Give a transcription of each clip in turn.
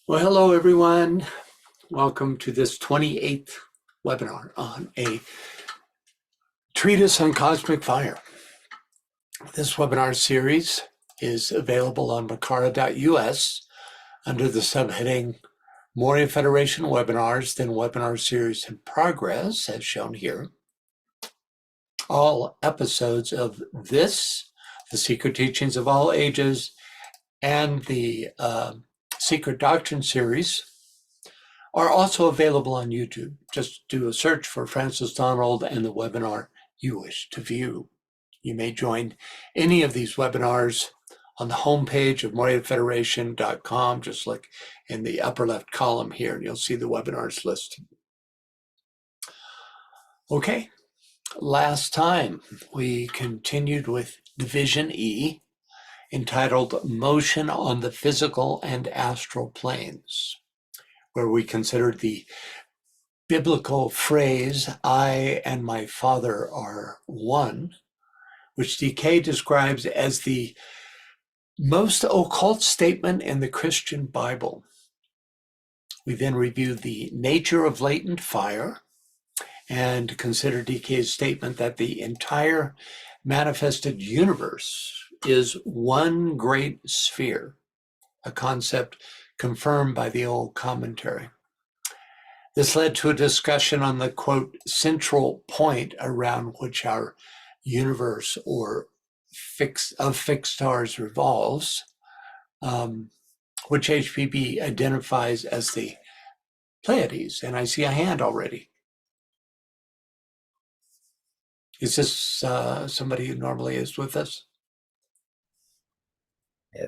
Well, hello everyone. Welcome to this 28th webinar on a treatise on cosmic fire. This webinar series is available on makara.us under the subheading Moria Federation webinars, then webinar series in progress, as shown here. All episodes of this, the Secret Teachings of All Ages, and the Secret Doctrine series are also available on YouTube. Just do a search for Francis Donald and the webinar you wish to view. You may join any of these webinars on the homepage of MoriaFederation.com. Just look in the upper left column here and you'll see the webinars list. Okay, last time we continued with Division E, entitled Motion on the Physical and Astral Planes, where we considered the biblical phrase, I and my Father are one, which DK describes as the most occult statement in the Christian Bible. We then reviewed the nature of latent fire and considered DK's statement that the entire manifested universe is one great sphere, a concept confirmed by the old commentary. This led to a discussion on the, quote, central point around which our universe or fixed stars revolves, which HPB identifies as the Pleiades. And I see a hand already. Is this somebody who normally is with us? No.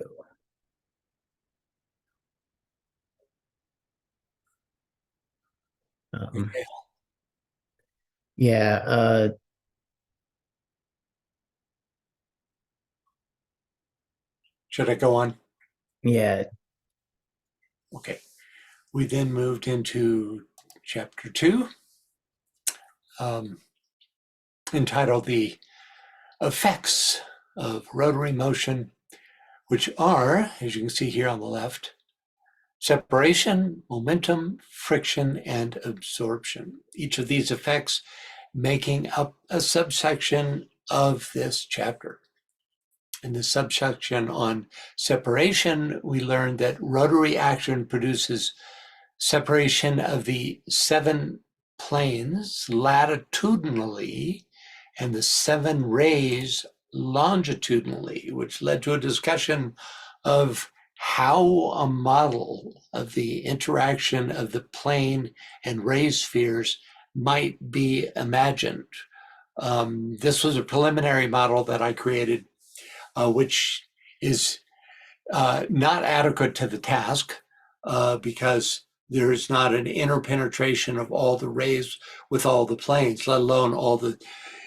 Okay. Yeah, Should I go on? yeah, Okay. We then moved into chapter 2, entitled The Effects of Rotary Motion, which are, as you can see here on the left, separation, momentum, friction, and absorption. Each of these effects making up a subsection of this chapter. In the subsection on separation, we learned that rotary action produces separation of the 7 planes latitudinally and the 7 rays longitudinally, which led to a discussion of how a model of the interaction of the plane and ray spheres might be imagined. This was a preliminary model that I created, which is not adequate to the task because there is not an interpenetration of all the rays with all the planes, let alone all the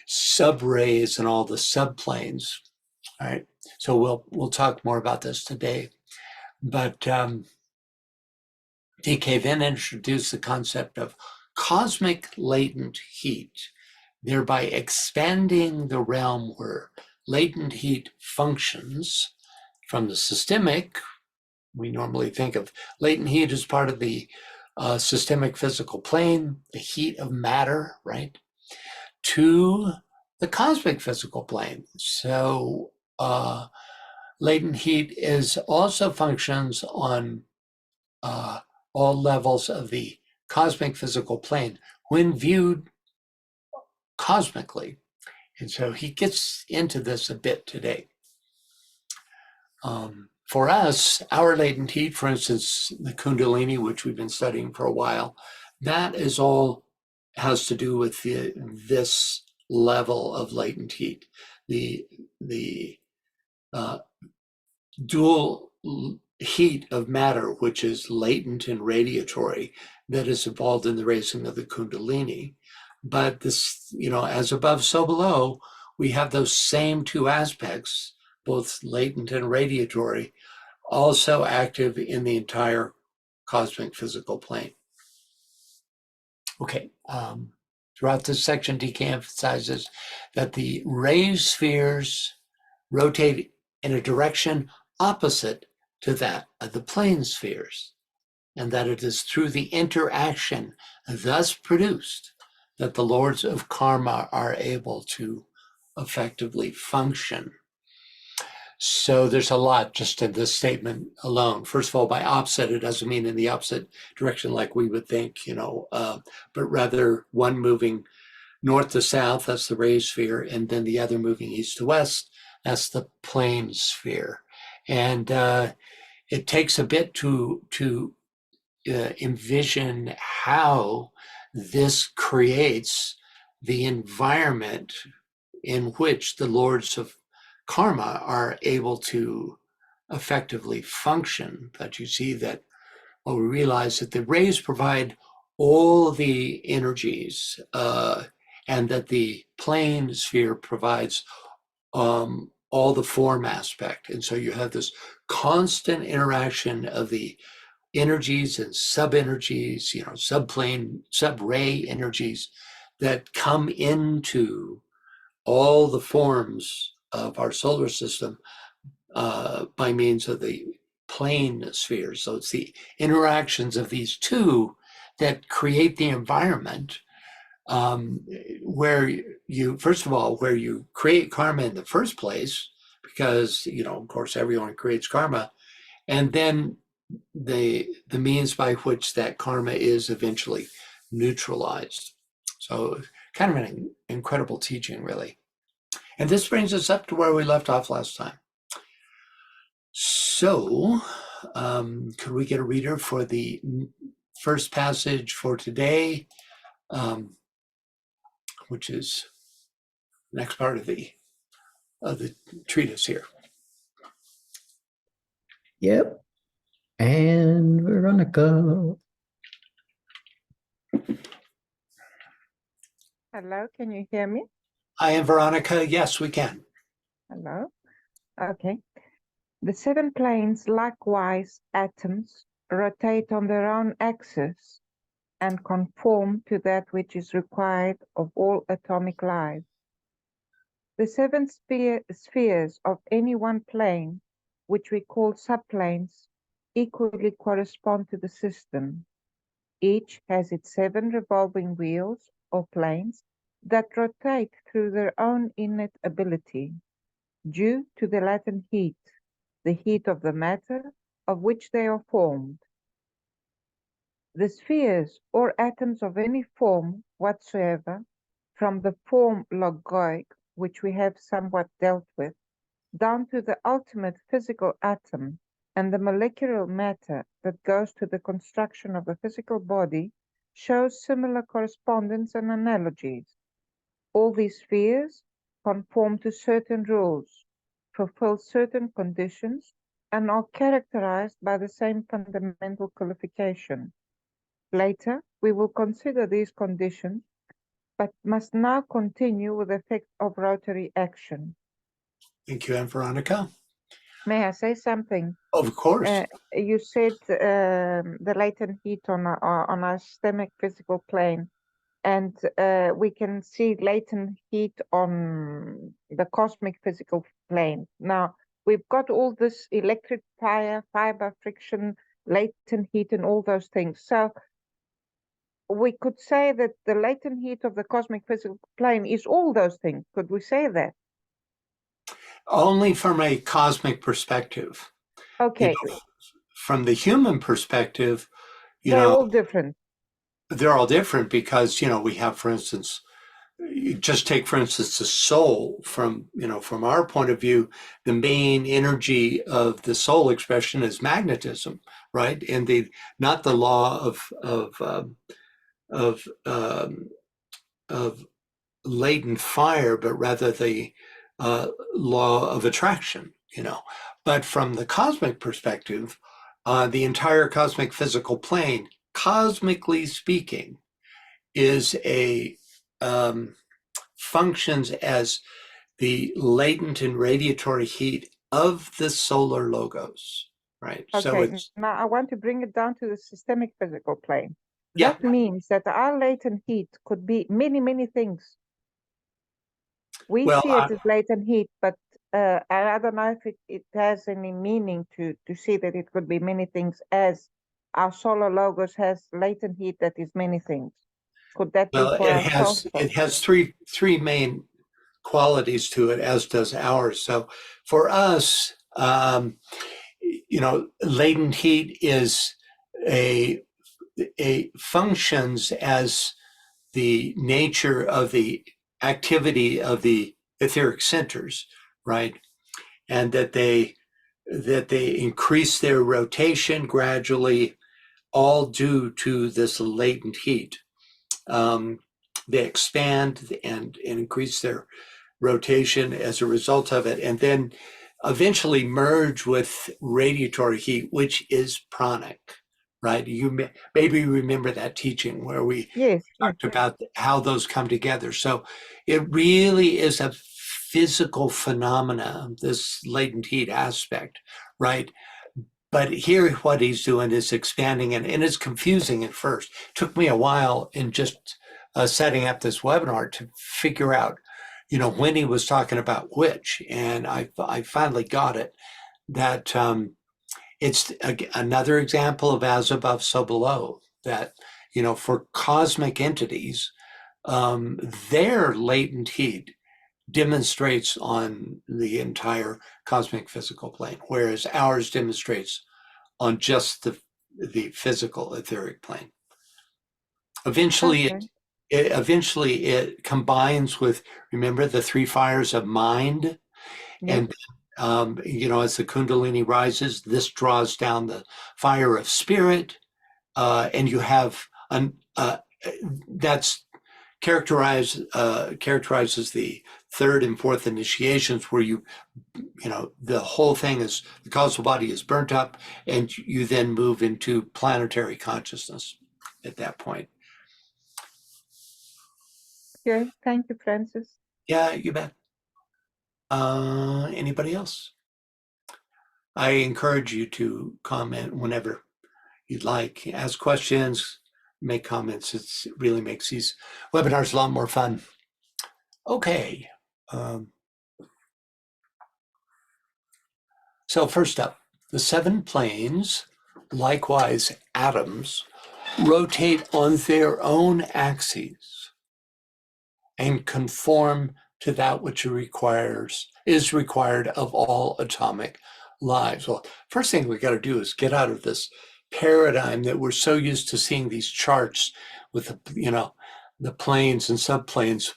subrays and all the subplanes. All right, so we'll talk more about this today. But DK then introduced the concept of cosmic latent heat, thereby expanding the realm where latent heat functions from the systemic. We normally think of latent heat as part of the systemic physical plane, the heat of matter, right, to the cosmic physical plane. So latent heat is also functions on all levels of the cosmic physical plane when viewed cosmically. And so he gets into this a bit today. For us, our latent heat, for instance, the Kundalini, which we've been studying for a while, that is all has to do with this level of latent heat, the dual heat of matter, which is latent and radiatory, that is involved in the raising of the Kundalini. But this, as above, so below, we have those same 2 aspects, both latent and radiatory, also active in the entire cosmic physical plane. Okay, throughout this section, DK emphasizes that the ray spheres rotate in a direction opposite to that of the plane spheres. and that it is through the interaction thus produced that the lords of karma are able to effectively function. So there's a lot just in this statement alone. First of all, by opposite, it doesn't mean in the opposite direction like we would think, but rather one moving north to south, that's the ray sphere, and then the other moving east to west, that's the plane sphere. And it takes a bit to envision how this creates the environment in which the lords of karma are able to effectively function. But you see that, well, we realize that the rays provide all the energies, and that the plane sphere provides all the form aspect. And so you have this constant interaction of the energies and sub-energies, subplane, sub-ray energies that come into all the forms of our solar system by means of the plane spheres. So it's the interactions of these two that create the environment where you, first of all, where you create karma in the first place, because, of course, everyone creates karma, and then the means by which that karma is eventually neutralized. So kind of an incredible teaching, really. And this brings us up to where we left off last time. So could we get a reader for the first passage for today, which is the next part of the treatise here? Yep. And Veronica. Hello, can you hear me? I am Veronica. Yes, we can. Hello. Okay. The seven planes, likewise atoms, rotate on their own axis and conform to that which is required of all atomic life. The seven spheres of any one plane, which we call subplanes, equally correspond to the system. Each has its seven revolving wheels or planes that rotate through their own innate ability, due to the latent heat, the heat of the matter of which they are formed. The spheres or atoms of any form whatsoever, from the form logoic, which we have somewhat dealt with, down to the ultimate physical atom and the molecular matter that goes to the construction of the physical body, shows similar correspondence and analogies. All these spheres conform to certain rules, fulfill certain conditions, and are characterized by the same fundamental qualification. Later, we will consider these conditions, but must now continue with the effect of rotary action. Thank you, Aunt Veronica. May I say something? Of course. You said the latent heat on our systemic physical plane, and we can see latent heat on the cosmic physical plane. Now, we've got all this electric fire, fiber friction, latent heat, and all those things. So we could say that the latent heat of the cosmic physical plane is all those things. Could we say that? Only from a cosmic perspective. Okay. From the human perspective, they're all different. They're all different because, we have, for instance, you just take, for instance, the soul from our point of view, the main energy of the soul expression is magnetism, right? And not the law of latent fire, but rather the law of attraction, But from the cosmic perspective, the entire cosmic physical plane, cosmically speaking, is functions as the latent and radiatory heat of the solar logos, right? Okay, So now I want to bring it down to the systemic physical plane. Yeah. That means that our latent heat could be many, many things. We see it as latent heat, but I don't know if it has any meaning to see that it could be many things as our solar logos has latent heat that is many things. Could that be Well, for ourselves? it has three main qualities to it, as does ours. So for us, latent heat is a functions as the nature of the activity of the etheric centers, right? And that they increase their rotation gradually, all due to this latent heat. They expand and increase their rotation as a result of it, and then eventually merge with radiatory heat, which is pranic, right? You maybe remember that teaching where we Yes, yes. talked about how those come together. So it really is a physical phenomena, this latent heat aspect, right? But here, what he's doing is expanding it, and it's confusing at first. It took me a while in just setting up this webinar to figure out, when he was talking about which, and I finally got it. That it's another example of as above, so below. That for cosmic entities, their latent heat demonstrates on the entire cosmic physical plane, whereas ours demonstrates on just the physical etheric plane. Eventually, Okay. it combines with, remember, the three fires of mind, Yes. and as the Kundalini rises, this draws down the fire of spirit, and you have that's characterizes the third and fourth initiations, where the whole thing is, the causal body is burnt up, and you then move into planetary consciousness at that point. Okay. Thank you, Francis. Yeah, you bet. Anybody else? I encourage you to comment whenever you'd like. Ask questions, make comments. It really makes these webinars a lot more fun. Okay. So first up, the seven planes, likewise atoms, rotate on their own axes and conform to that which is required of all atomic lives. Well, first thing we got to do is get out of this paradigm that we're so used to seeing these charts with the planes and subplanes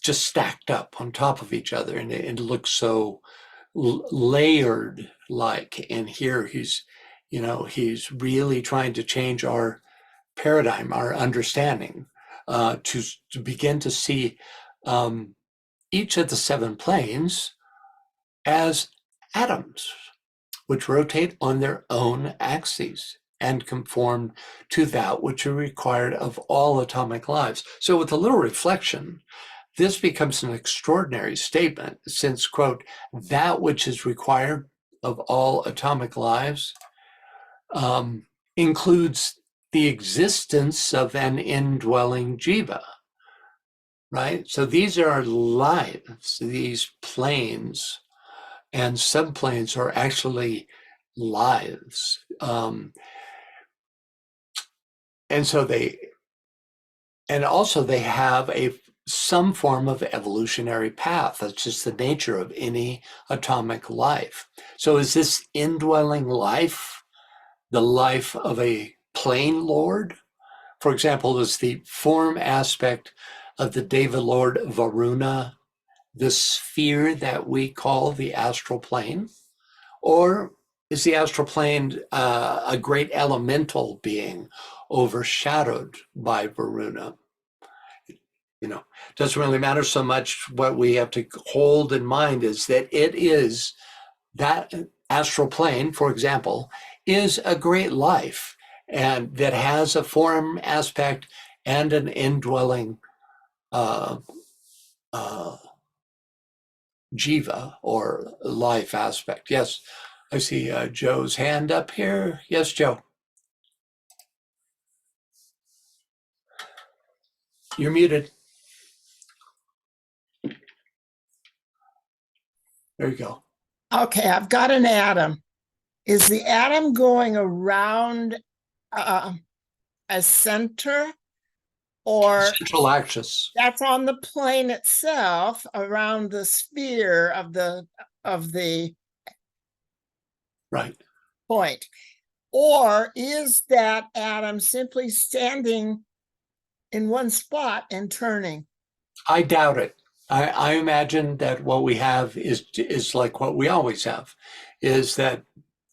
just stacked up on top of each other, and it looks so layered like. And here he's really trying to change our paradigm, our understanding, to begin to see each of the seven planes as atoms, which rotate on their own axes and conform to that which are required of all atomic lives. So with a little reflection, this becomes an extraordinary statement, since, quote, that which is required of all atomic lives includes the existence of an indwelling jiva, right? So these are lives. These planes and subplanes are actually lives. And so they have some form of evolutionary path. That's just the nature of any atomic life. So is this indwelling life the life of a plane lord? For example, is the form aspect of the Deva Lord Varuna the sphere that we call the astral plane? Or is the astral plane a great elemental being overshadowed by Varuna? Doesn't really matter so much. What we have to hold in mind is that it is that astral plane, for example, is a great life, and that has a form aspect and an indwelling jiva, or life aspect. Yes, I see Joe's hand up here. Yes, Joe. You're muted. There you go. Okay, I've got an atom. Is the atom going around a center, or Central axis. that's on the plane itself around the sphere of the Right. point? Or is that atom simply standing in one spot and turning? I doubt it. I imagine that what we have is like what we always have, is that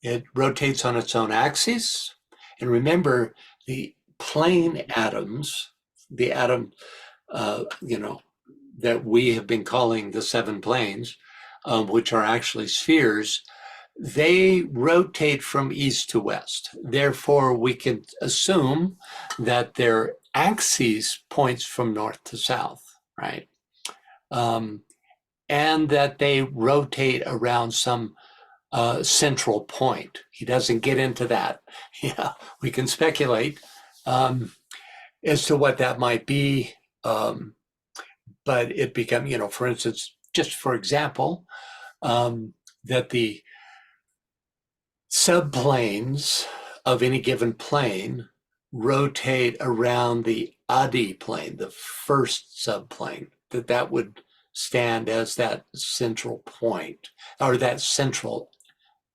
it rotates on its own axis. And remember, the plane atoms, the atom, that we have been calling the seven planes, which are actually spheres, they rotate from east to west. Therefore, we can assume that their axis points from north to south, right? And that they rotate around some central point. He doesn't get into that. Yeah, we can speculate as to what that might be, but it becomes, for instance, just for example, that the subplanes of any given plane rotate around the Adi plane, the first subplane, that would stand as that central point or that central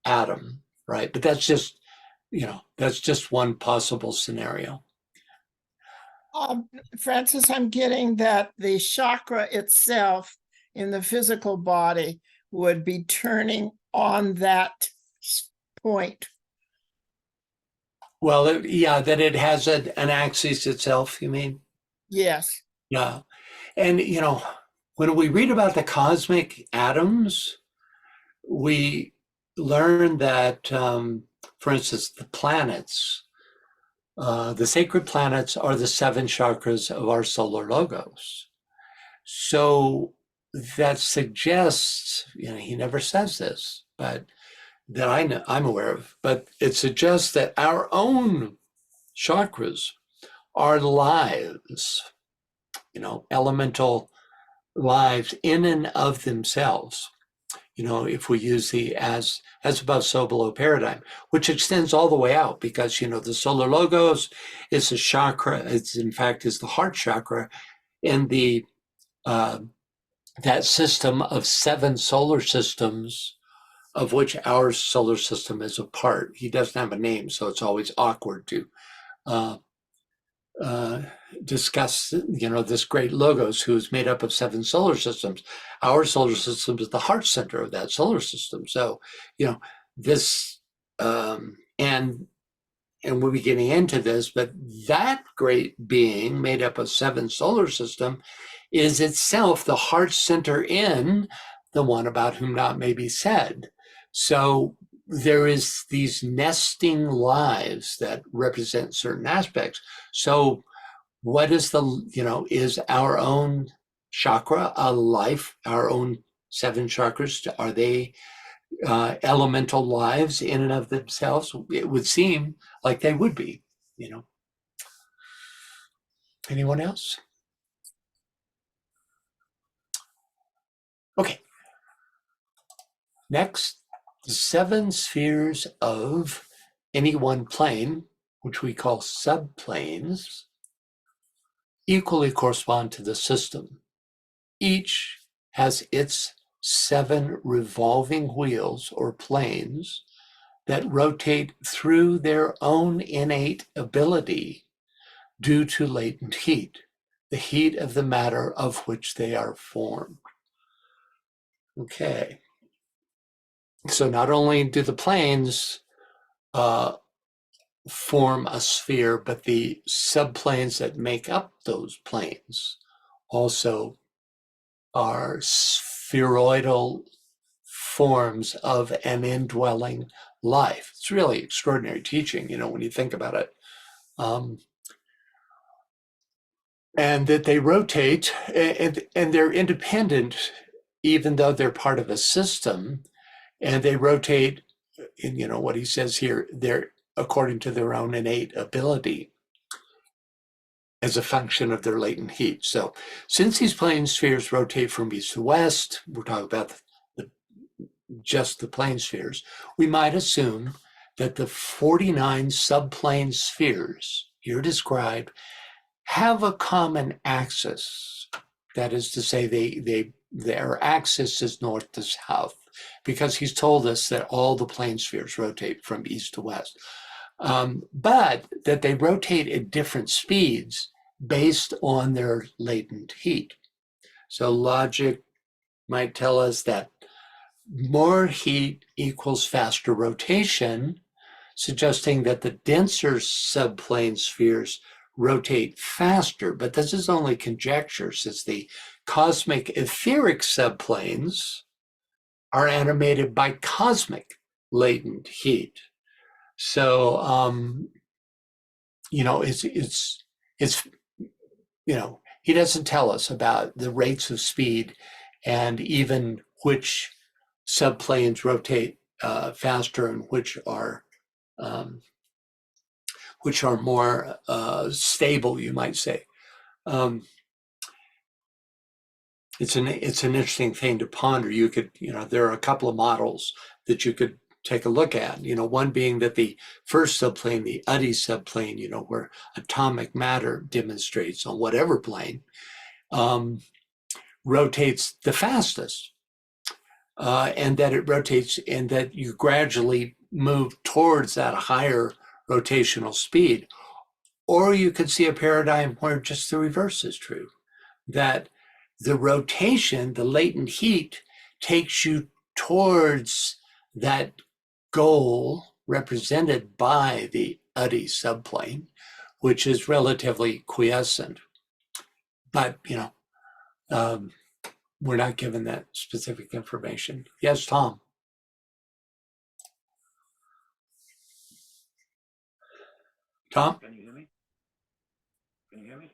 atom, right? But that's just, that's just one possible scenario. Francis, I'm getting that the chakra itself in the physical body would be turning on that point. Well, that it has an axis itself, you mean? Yes. Yeah. And, when we read about the cosmic atoms, we learn that, for instance, the planets, the sacred planets are the seven chakras of our solar logos. So that suggests, he never says this, but that I'm aware of, but it suggests that our own chakras are lives, elemental lives in and of themselves. If we use the as above, so below paradigm, which extends all the way out, because the solar logos is a chakra. It's in fact is the heart chakra, and the that system of seven solar systems, of which our solar system is a part. He doesn't have a name, so it's always awkward to discuss, this great logos who is made up of seven solar systems. Our solar system is the heart center of that solar system. So, this, and we'll be getting into this, but that great being made up of seven solar system is itself the heart center in the one about whom not may be said. So there is these nesting lives that represent certain aspects. So what is is our own chakra a life, our own seven chakras? Are they elemental lives in and of themselves? It would seem like they would be, Anyone else? Okay. Next, the seven spheres of any one plane, which we call subplanes, equally correspond to the system. Each has its seven revolving wheels or planes that rotate through their own innate ability due to latent heat, the heat of the matter of which they are formed. Okay. So not only do the planes form a sphere, but the subplanes that make up those planes also are spheroidal forms of an indwelling life. It's really extraordinary teaching, when you think about it. And that they rotate and they're independent, even though they're part of a system, and they rotate in, what he says here, they're according to their own innate ability as a function of their latent heat. So since these plane spheres rotate from east to west, we're talking about just the plane spheres, we might assume that the 49 subplane spheres here described have a common axis. That is to say, their axis is north to south, because he's told us that all the plane spheres rotate from east to west, but that they rotate at different speeds based on their latent heat. So logic might tell us that more heat equals faster rotation, suggesting that the denser subplane spheres rotate faster. But this is only conjecture, since the cosmic etheric subplanes are animated by cosmic latent heat. So, it's he doesn't tell us about the rates of speed and even which subplanes rotate faster and which are more stable, you might say. It's an interesting thing to ponder. You could, there are a couple of models that you could take a look at. One being that the first subplane, the Uddy subplane, where atomic matter demonstrates on whatever plane, rotates the fastest, and that it rotates, and that you gradually move towards that higher rotational speed. Or you could see a paradigm where just the reverse is true, that the rotation, the latent heat, takes you towards that goal represented by the Uddy subplane, which is relatively quiescent. But, we're not given that specific information. Yes, Tom? Tom? Can you hear me? Can you hear me?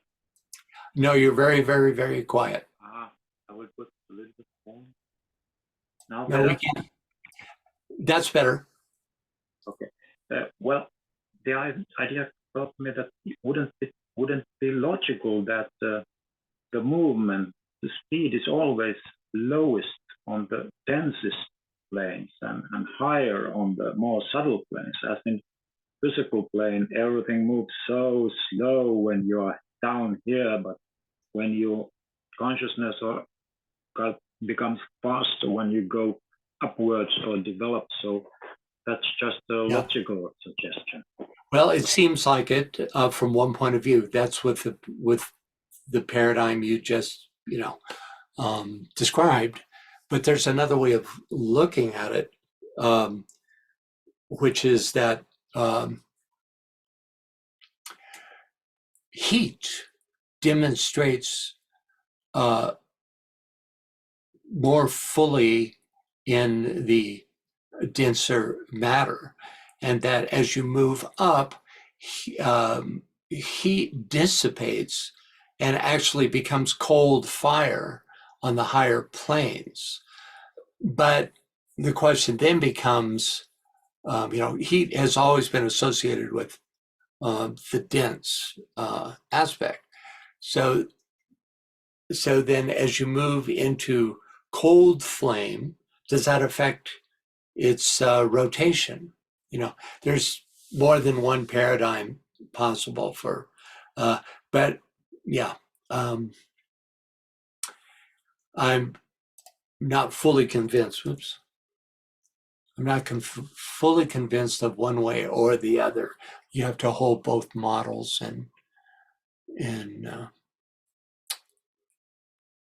No, you're very, very, very quiet. I will put a little bit more. Now No, we better? can't. That's better. Okay. Well, the idea occurred to me that it wouldn't be logical that the movement, the speed is always lowest on the densest planes and higher on the more subtle planes. As in physical plane, everything moves so slow when you are down here, but when your consciousness becomes faster when you go upwards or develop. So that's just a logical suggestion. Well, it seems like it from one point of view. That's with the paradigm you just described. But there's another way of looking at it, which is that heat demonstrates more fully in the denser matter, and that as you move up, heat dissipates and actually becomes cold fire on the higher planes. But the question then becomes, heat has always been associated with the dense aspect. So then as you move into cold flame, does that affect its rotation? There's more than one paradigm possible for, but yeah, I'm not fully convinced. I'm not fully convinced of one way or the other. You have to hold both models in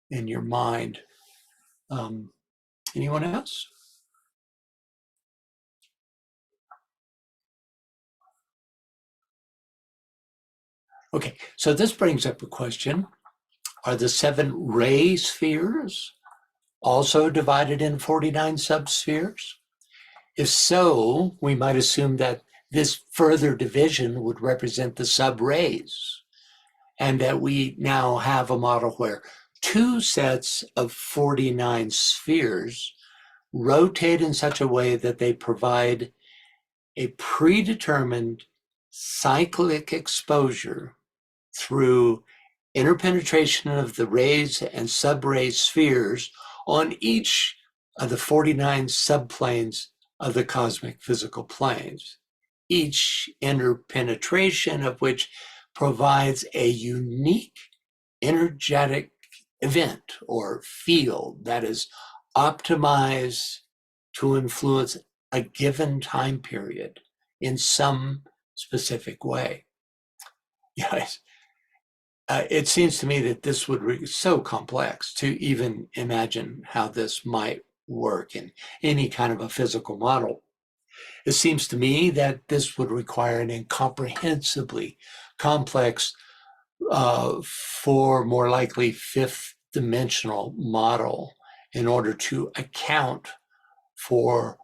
your mind. Anyone else? Okay, so this brings up a question. Are the 7 ray spheres also divided in 49 subspheres? If so, we might assume that this further division would represent the subrays, and that we now have a model where 2 sets of 49 spheres rotate in such a way that they provide a predetermined cyclic exposure through interpenetration of the rays and subray spheres on each of the 49 subplanes of the cosmic physical planes, each interpenetration of which provides a unique energetic event or field that is optimized to influence a given time period in some specific way. Yes. It seems to me that this would be so complex to even imagine how this might work in any kind of a physical model. It seems to me that this would require an incomprehensibly complex, for more likely fifth dimensional model in order to account for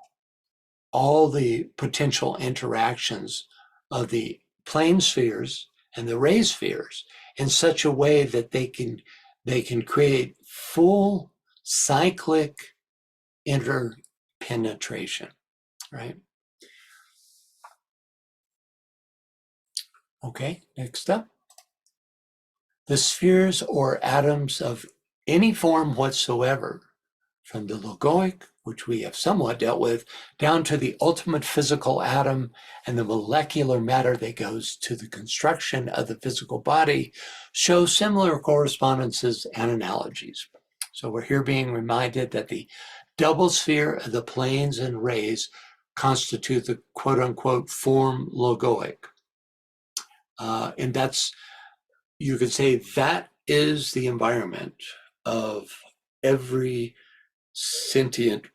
all the potential interactions of the plane spheres and the ray spheres in such a way that they can create full cyclic interpenetration, right? Okay, next up. The spheres or atoms of any form whatsoever, from the logoic, which we have somewhat dealt with, down to the ultimate physical atom and the molecular matter that goes to the construction of the physical body, show similar correspondences and analogies. So we're here being reminded that the double sphere of the planes and rays constitute the quote-unquote form logoic. And that's, you could say that is the environment of every sentient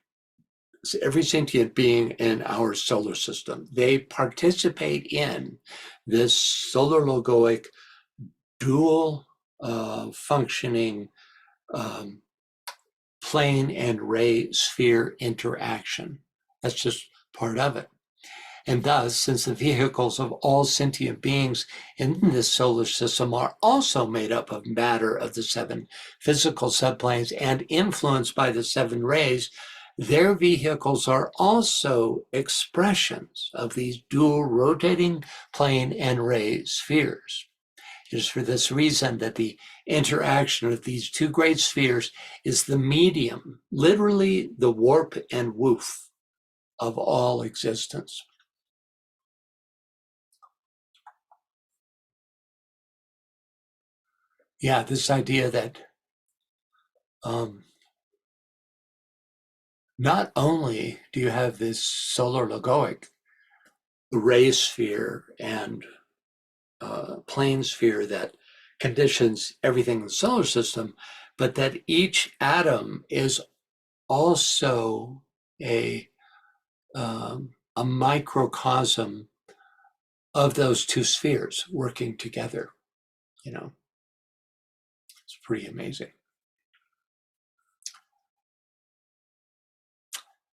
being in our solar system. They participate in this solar logoic dual functioning plane and ray sphere interaction. That's just part of it. And thus, since the vehicles of all sentient beings in this solar system are also made up of matter of the 7 physical subplanes and influenced by the 7 rays, their vehicles are also expressions of these dual rotating plane and ray spheres. It is for this reason that the interaction of these 2 great spheres is the medium, literally the warp and woof of all existence. Yeah, this idea that not only do you have this solar logoic ray sphere and plane sphere that conditions everything in the solar system, but that each atom is also a microcosm of those 2 spheres working together. You know, it's pretty amazing.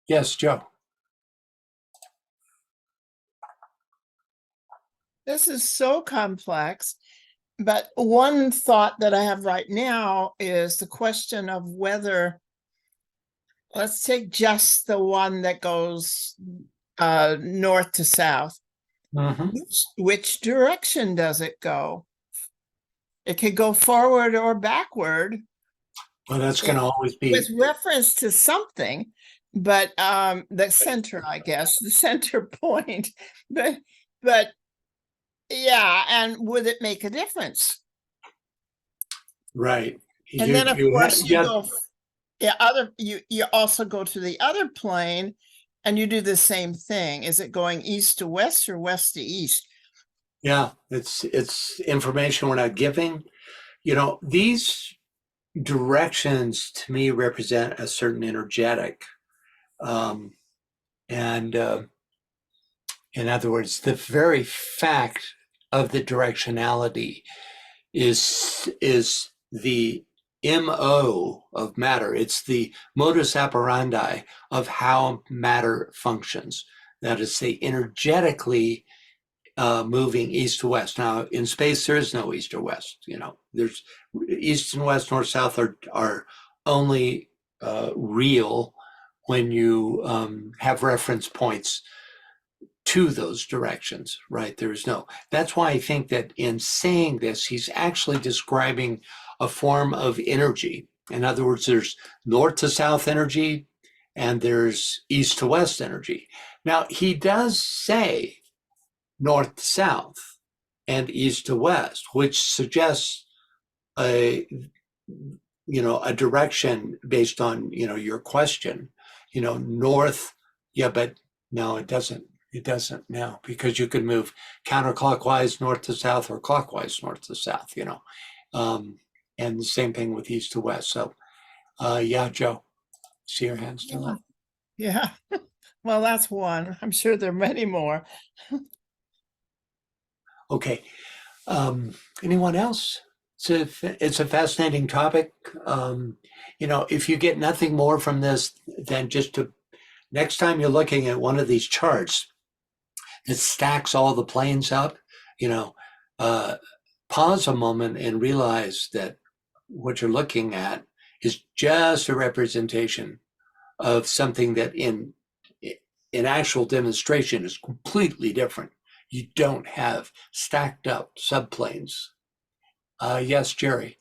Yes, Joe. This is so complex, but one thought that I have right now is the question of whether, let's take just the one that goes north to south. Mm-hmm. Which direction does it go? It could go forward or backward. Well, that's going to always be with reference to something, but the center, I guess, the center point. But yeah, and would it make a difference? right. And then of course you go, you also go to the other plane and you do the same thing. Is it going east to west or west to east? Yeah, it's information we're not giving. You know, these directions to me represent a certain energetic, and in other words, the very fact of the directionality is the MO of matter. It's the modus operandi of how matter functions. That is, say, energetically moving east to west. Now, in space, there is no east or west. You know, there's east and west, north, south are only real when you have reference points to those directions, right? There's no. That's why I think that in saying this, he's actually describing a form of energy. In other words, there's north to south energy, and there's east to west energy. Now, he does say north to south and east to west, which suggests a a direction based on your question. North, yeah, but no, it doesn't. It doesn't now, because you could move counterclockwise north to south or clockwise north to south. And the same thing with east to west. So, yeah, Joe, see your hand still up. Yeah. Well, that's one. I'm sure there are many more. Okay. Anyone else? It's a fascinating topic. If you get nothing more from this, then next time you're looking at one of these charts, it stacks all the planes up, pause a moment and realize that what you're looking at is just a representation of something that in actual demonstration is completely different. You don't have stacked up subplanes. Yes, Jerry.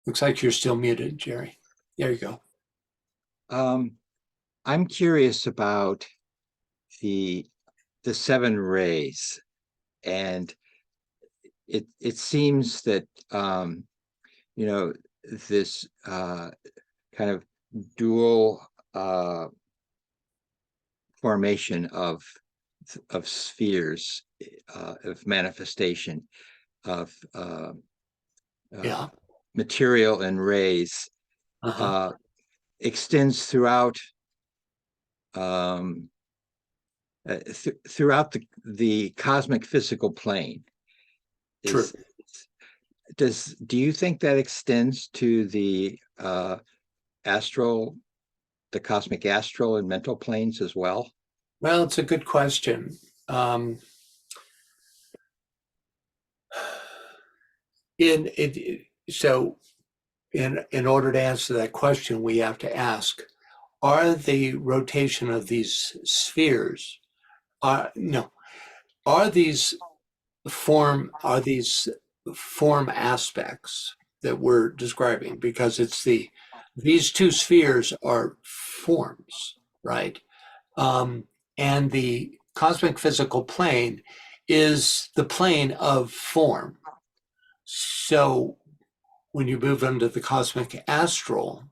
Looks like you're still muted, Jerry. There you go. I'm curious about the 7 rays, and it seems that this kind of dual formation of spheres, of manifestation of Yeah. material and rays Uh-huh. extends throughout throughout the cosmic physical plane. True. Do you think that extends to the cosmic astral and mental planes as well? Well, it's a good question. In order to answer that question, we have to ask: are the rotation of these spheres? Are these form aspects that we're describing? Because these two spheres are forms, right? And the cosmic physical plane is the plane of form. So when you move into the cosmic astral,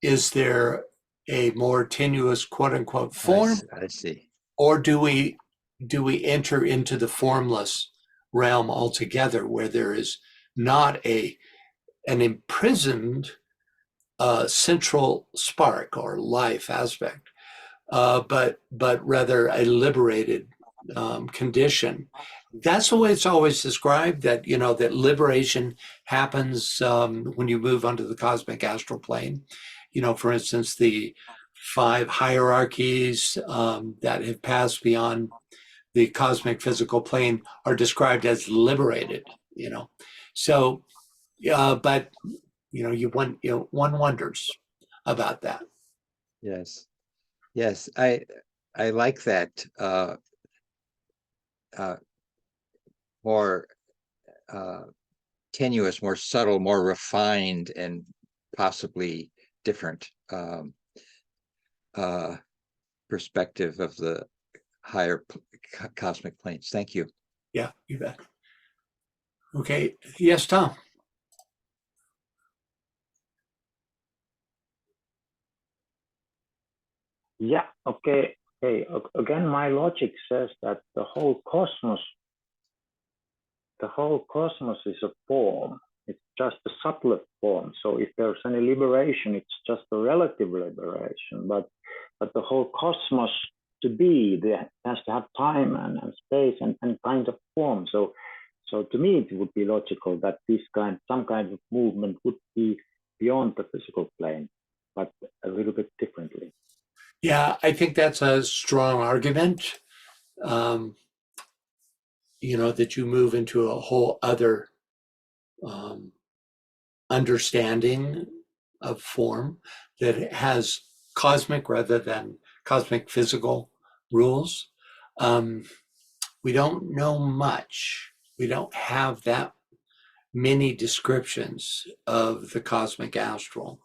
is there a more tenuous quote unquote form? I see. Or do we enter into the formless realm altogether, where there is not an imprisoned central spark or life aspect, but rather a liberated condition? That's the way it's always described, that that liberation happens when you move onto the cosmic astral plane. For instance, the 5 hierarchies that have passed beyond the cosmic physical plane are described as liberated. So but one wonders about that. Yes, I like that more tenuous, more subtle, more refined, and possibly different perspective of the higher cosmic planes. Thank you. Yeah, you bet. Okay. Yes, Tom. Yeah, okay. Again, my logic says that the whole cosmos is a form. It's just a subtle form. So if there's any liberation, it's just a relative liberation. But the whole cosmos to be, there has to have time and space and kind of form. So to me, it would be logical that some kind of movement would be beyond the physical plane, but a little bit differently. Yeah, I think that's a strong argument. That you move into a whole other understanding of form that has cosmic rather than cosmic physical rules. We don't know much. We don't have that many descriptions of the cosmic astral,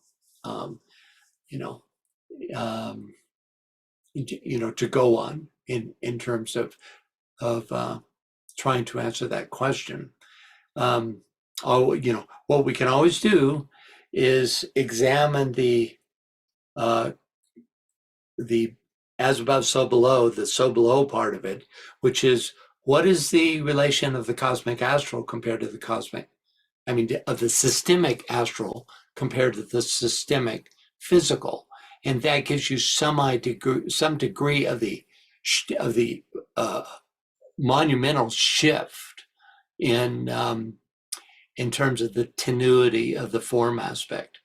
you know, to go on in terms of trying to answer that question. What we can always do is examine the as above, so below, the so below part of it, which is what is the relation of the cosmic astral compared to the of the systemic astral compared to the systemic physical, and that gives you some degree of the monumental shift in terms of the tenuity of the form aspect.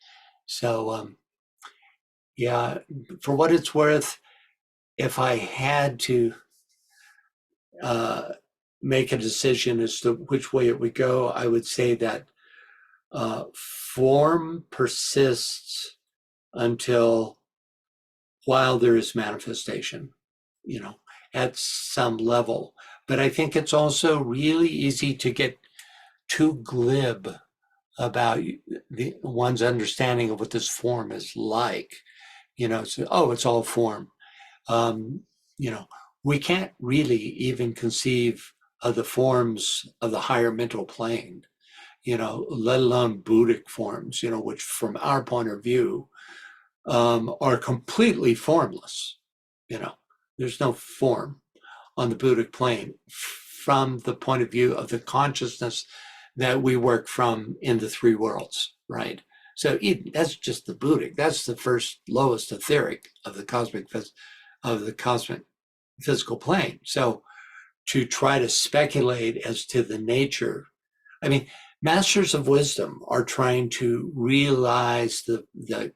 So yeah, for what it's worth, if I had to make a decision as to which way it would go, I would say that form persists while there is manifestation, at some level. But I think it's also really easy to get too glib about one's understanding of what this form is like. It's all form. We can't really even conceive of the forms of the higher mental plane, let alone Buddhic forms, which from our point of view are completely formless. There's no form on the Buddhic plane from the point of view of the consciousness that we work from in the three worlds, right? So that's just the Buddhic. That's the first lowest etheric of the cosmic physical plane. So to try to speculate as to the nature, masters of wisdom are trying to realize the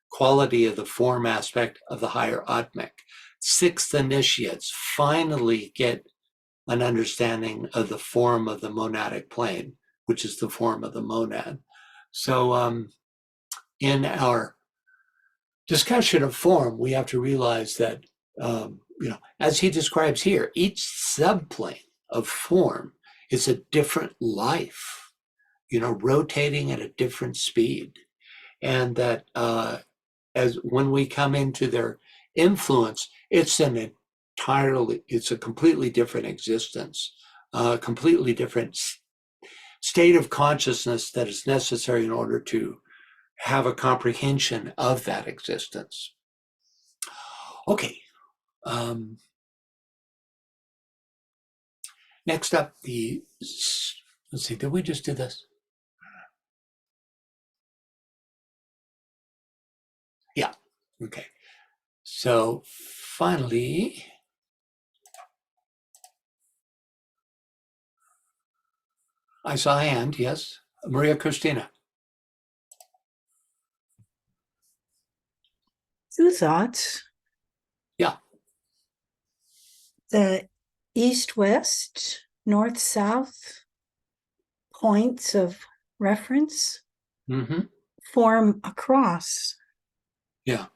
quality of the form aspect of the higher Atmic. Sixth initiates finally get an understanding of the form of the monadic plane, which is the form of the monad. So in our discussion of form, we have to realize that, as he describes here, each subplane of form is a different life, rotating at a different speed. And that as when we come into their influence, it's a completely different existence, a completely different state of consciousness that is necessary in order to have a comprehension of that existence. Okay. Next up, let's see, did we just do this? Yeah, okay. So finally, I saw a hand, yes. Maria Christina. Two thoughts. Yeah. The east-west, north-south points of reference form a cross. Yeah.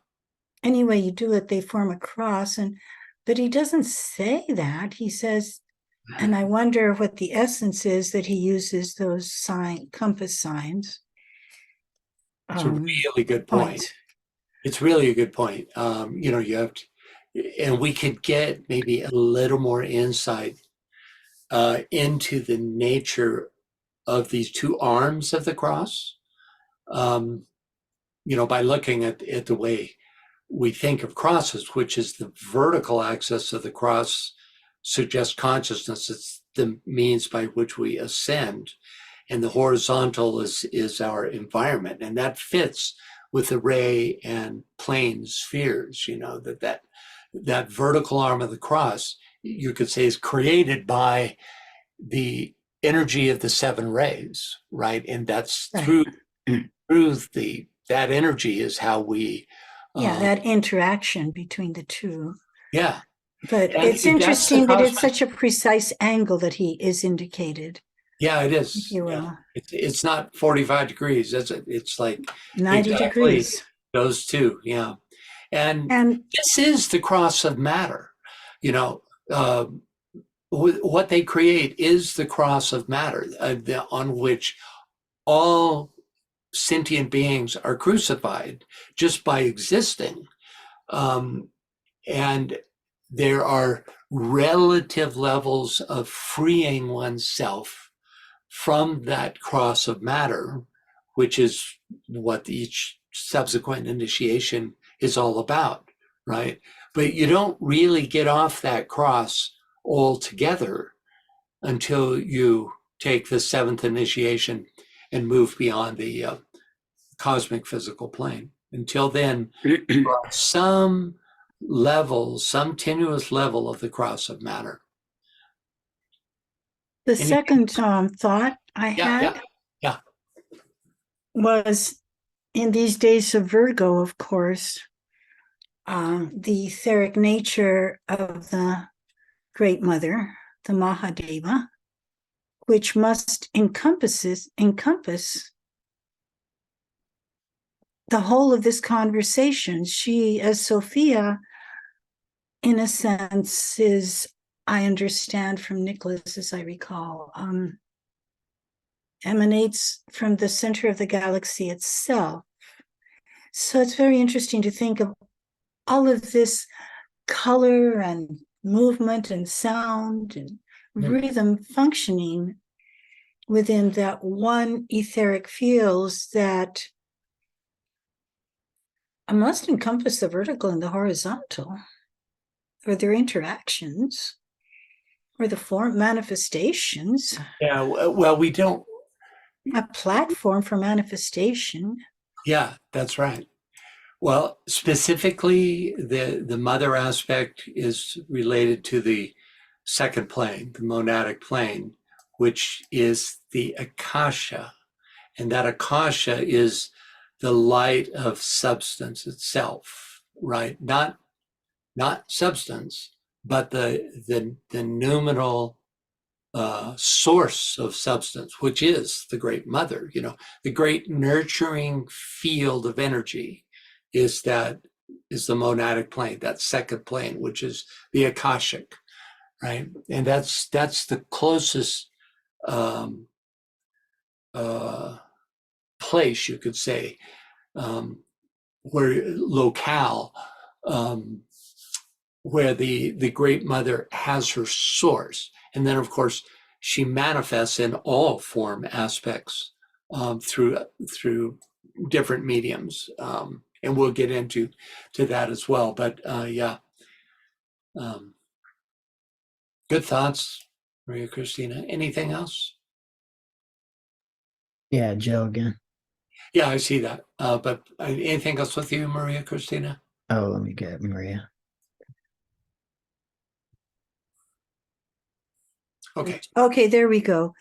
Any way you do it, they form a cross. But he doesn't say that. He says, and I wonder what the essence is that he uses those compass signs. It's a really good point. It's really a good point. You have to, and we could get maybe a little more insight into the nature of these two arms of the cross, by looking at the way we think of crosses, which is the vertical axis of the cross suggests consciousness. It's the means by which we ascend. And the horizontal is our environment. And that fits with the ray and plane spheres, that vertical arm of the cross, you could say, is created by the energy of the seven rays, right? And that's through that energy is how we that interaction between the two. Yeah. But it's interesting that it's such a precise angle that he is indicated. Yeah, it is. If you will. Yeah. It's not 45 degrees. It's like 90 degrees. Those two, yeah. And this is the cross of matter. what they create is the cross of matter, on which all sentient beings are crucified just by existing. And there are relative levels of freeing oneself from that cross of matter, which is what each subsequent initiation is all about, right? But you don't really get off that cross altogether until you take the seventh initiation and move beyond the cosmic physical plane. Until then, some level, some tenuous level of the cross of matter. The Any- second thought I had yeah. was in these days of Virgo, of course, the etheric nature of the Great Mother, the Mahadeva, which must encompass the whole of this conversation. She, as Sophia, in a sense, is, I understand from Nicholas, as I recall, emanates from the center of the galaxy itself. So it's very interesting to think of all of this color and movement and sound and rhythm functioning within that one etheric fields that must encompass the vertical and the horizontal, or their interactions, or the form manifestations, Yeah, well, we don't. a platform for manifestation. Yeah, that's right. Well, specifically, the mother aspect is related to the second plane, the monadic plane, which is the akasha. And that akasha is the light of substance itself, right? Not substance, but the noumenal source of substance, which is the great mother. The great nurturing field of energy is the monadic plane, that second plane, which is the akashic, right? And that's the closest place, you could say, where locale, where the great mother has her source. And then, of course, she manifests in all form aspects through different mediums. And we'll get into that as well. But yeah, good thoughts, Maria Christina. Anything else? Yeah, Joe again. Yeah, I see that. But anything else with you, Maria Christina? Oh, let me get Maria. Okay. Okay, there we go.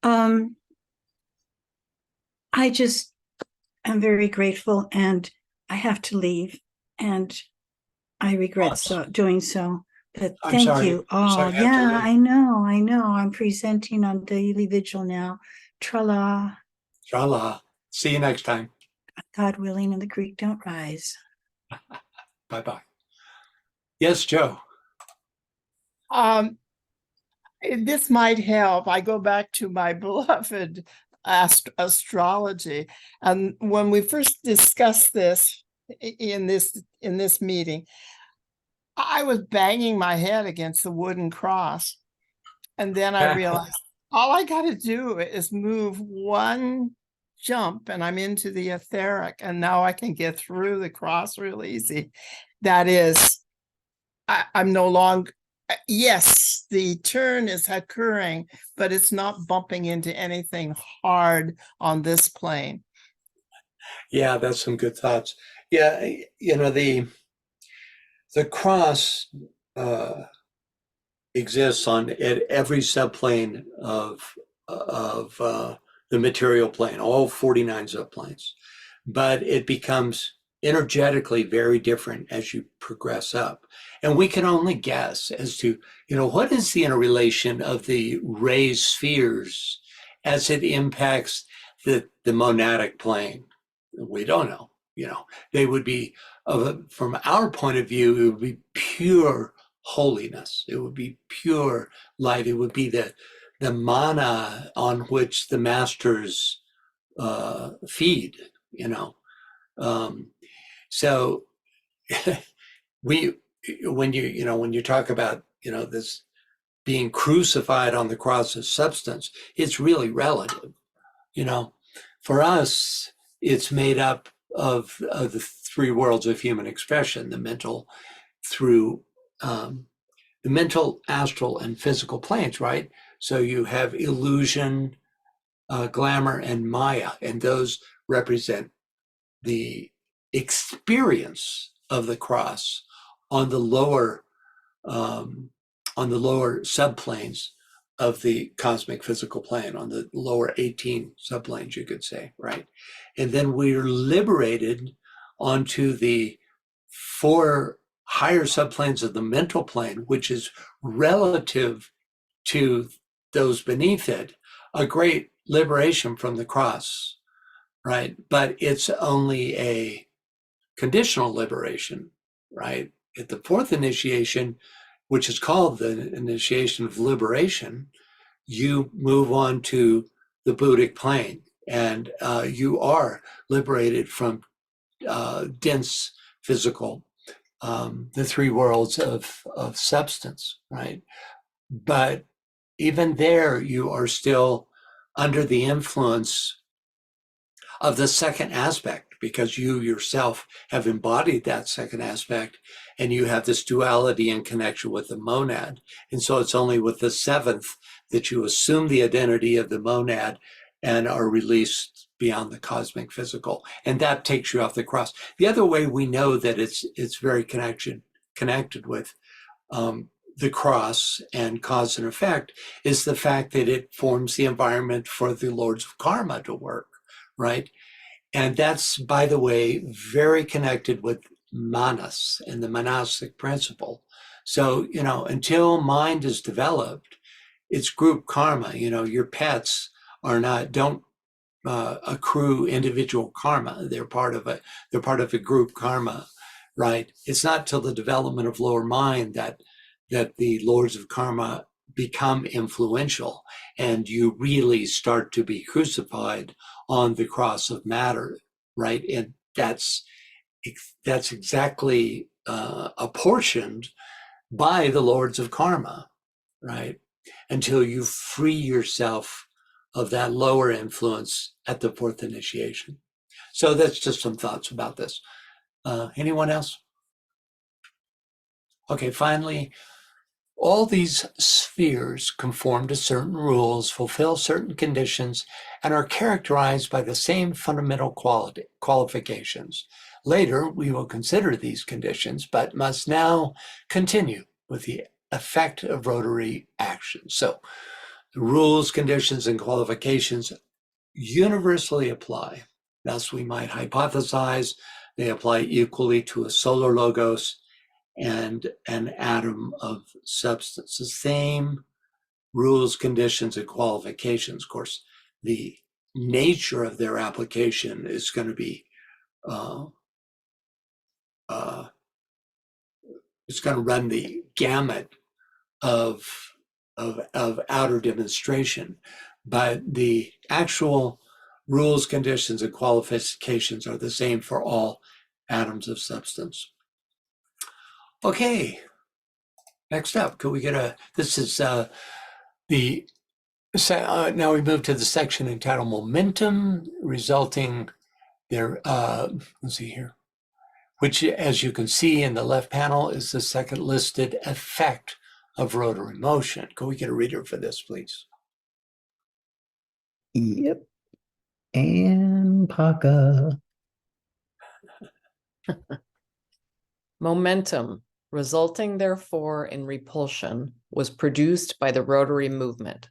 I just am very grateful, and I have to leave, and I regret doing so. But I'm thank sorry. you. I'm sorry Oh, you have to yeah, leave. I know. I'm presenting on daily vigil now. Tra-la, Inshallah. See you next time. God willing, and the creek don't rise. Bye-bye. Yes, Joe. This might help. I go back to my beloved astrology, and when we first discussed this in this meeting, I was banging my head against the wooden cross, and then I realized all I got to do is move one jump, and I'm into the etheric, and now I can get through the cross real easy. That is, I'm no longer. Yes, the turn is occurring, but it's not bumping into anything hard on this plane. Yeah, that's some good thoughts. Yeah, the cross exists at every subplane of the material plane, all 49 subplanes, but it becomes energetically very different as you progress up. And we can only guess as to, what is the interrelation of the ray spheres as it impacts the monadic plane. We don't know. They would be, from our point of view, it would be pure holiness. It would be pure light. It would be the manna on which the masters feed, you know. So when you talk about, this being crucified on the cross as substance, it's really relative. For us, it's made up of the three worlds of human expression: the mental, through the mental, astral, and physical planes, right? So you have illusion, glamour, and Maya, and those represent the experience of the cross on the lower subplanes of the cosmic physical plane, on the lower 18 subplanes, you could say, right? And then we're liberated onto the 4 higher subplanes of the mental plane, which is relative to those beneath it, a great liberation from the cross, right? But it's only a conditional liberation, right? At the 4th initiation, which is called the initiation of liberation, you move on to the Buddhic plane, and you are liberated from dense physical, the 3 worlds of substance, right? But even there, you are still under the influence of the second aspect, because you yourself have embodied that second aspect, and you have this duality in connection with the monad. And so it's only with the 7th that you assume the identity of the monad and are released beyond the cosmic physical. And that takes you off the cross. The other way we know that it's very connected with the cross and cause and effect is the fact that it forms the environment for the lords of karma to work, right? And that's, by the way, very connected with manas and the monastic principle. So, until mind is developed, it's group karma. Your pets don't accrue individual karma. They're part of a group karma, right? It's not till the development of lower mind that the lords of karma become influential, and you really start to be crucified on the cross of matter, right? And that's exactly apportioned by the lords of karma, right? Until you free yourself of that lower influence at the 4th initiation. So that's just some thoughts about this. Anyone else? Okay, finally, all these spheres conform to certain rules, fulfill certain conditions, and are characterized by the same fundamental qualifications. Later, we will consider these conditions, but must now continue with the effect of rotary action. So, the rules, conditions, and qualifications universally apply. Thus, we might hypothesize they apply equally to a solar logos and an atom of substance. The same rules, conditions, and qualifications. Of course, the nature of their application is going to be it's going to run the gamut of outer demonstration, but the actual rules, conditions, and qualifications are the same for all atoms of substance. Okay, next up, could we get this is now we move to the section entitled Momentum resulting there, let's see here, which, as you can see in the left panel, is the second listed effect of rotary motion. Could we get a reader for this, please? Yep. And Paka. Momentum, resulting therefore in repulsion, was produced by the rotary movement.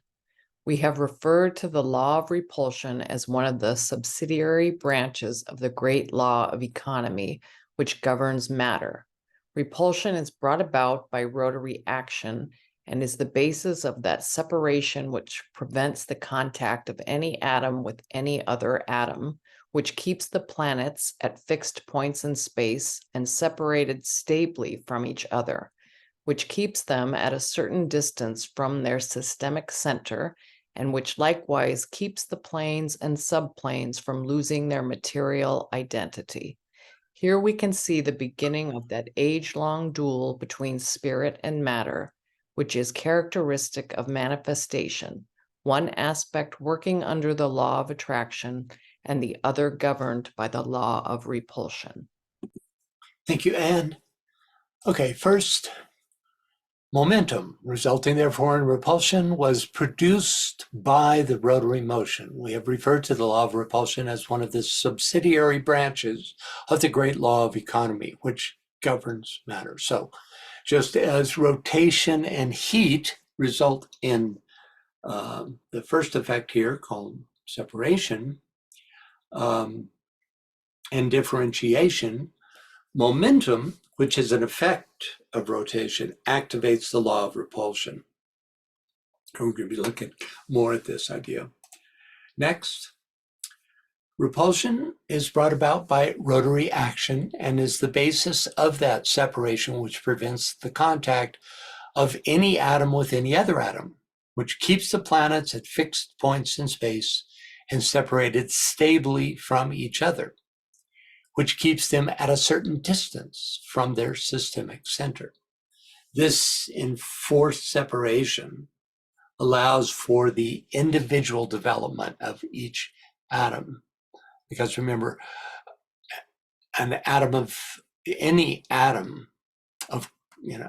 We have referred to the law of repulsion as one of the subsidiary branches of the great law of economy, which governs matter. Repulsion is brought about by rotary action and is the basis of that separation which prevents the contact of any atom with any other atom, which keeps the planets at fixed points in space and separated stably from each other. which keeps them at a certain distance from their systemic center, and which likewise keeps the planes and subplanes from losing their material identity. Here we can see the beginning of that age-long duel between spirit and matter, which is characteristic of manifestation, one aspect working under the law of attraction and the other governed by the law of repulsion. Thank you, Anne. Okay, first, momentum, resulting therefore in repulsion, was produced by the rotary motion. We have referred to the law of repulsion as one of the subsidiary branches of the great law of economy, which governs matter. So just as rotation and heat result in the first effect here called separation and differentiation, momentum, which is an effect of rotation, activates the law of repulsion. We're going to be looking more at this idea. Next, repulsion is brought about by rotary action and is the basis of that separation, which prevents the contact of any atom with any other atom, which keeps the planets at fixed points in space and separated stably from each other, which keeps them at a certain distance from their systemic center. This enforced separation allows for the individual development of each atom. Because remember, an atom of any atom of,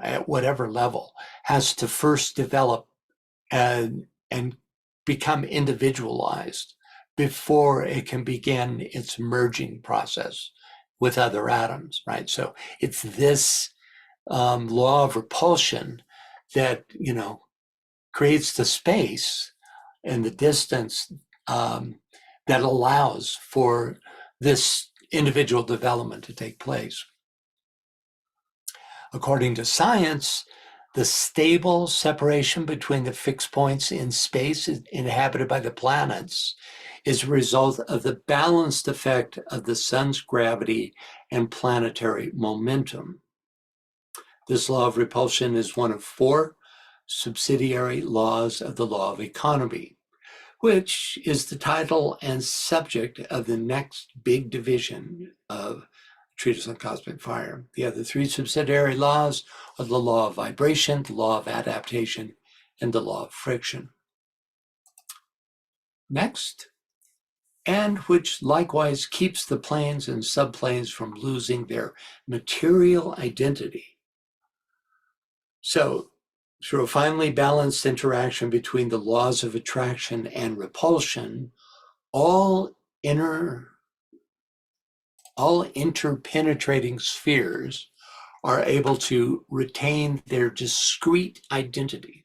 at whatever level has to first develop and become individualized before it can begin its merging process with other atoms, right? So it's this law of repulsion that, creates the space and the distance that allows for this individual development to take place. According to science, the stable separation between the fixed points in space inhabited by the planets is a result of the balanced effect of the sun's gravity and planetary momentum. This law of repulsion is one of 4 subsidiary laws of the law of economy, which is the title and subject of the next big division of Treatise on Cosmic Fire. The other 3 subsidiary laws are the law of vibration, the law of adaptation, and the law of friction. Next, and which likewise keeps the planes and subplanes from losing their material identity. So, through a finely balanced interaction between the laws of attraction and repulsion, all interpenetrating spheres are able to retain their discrete identities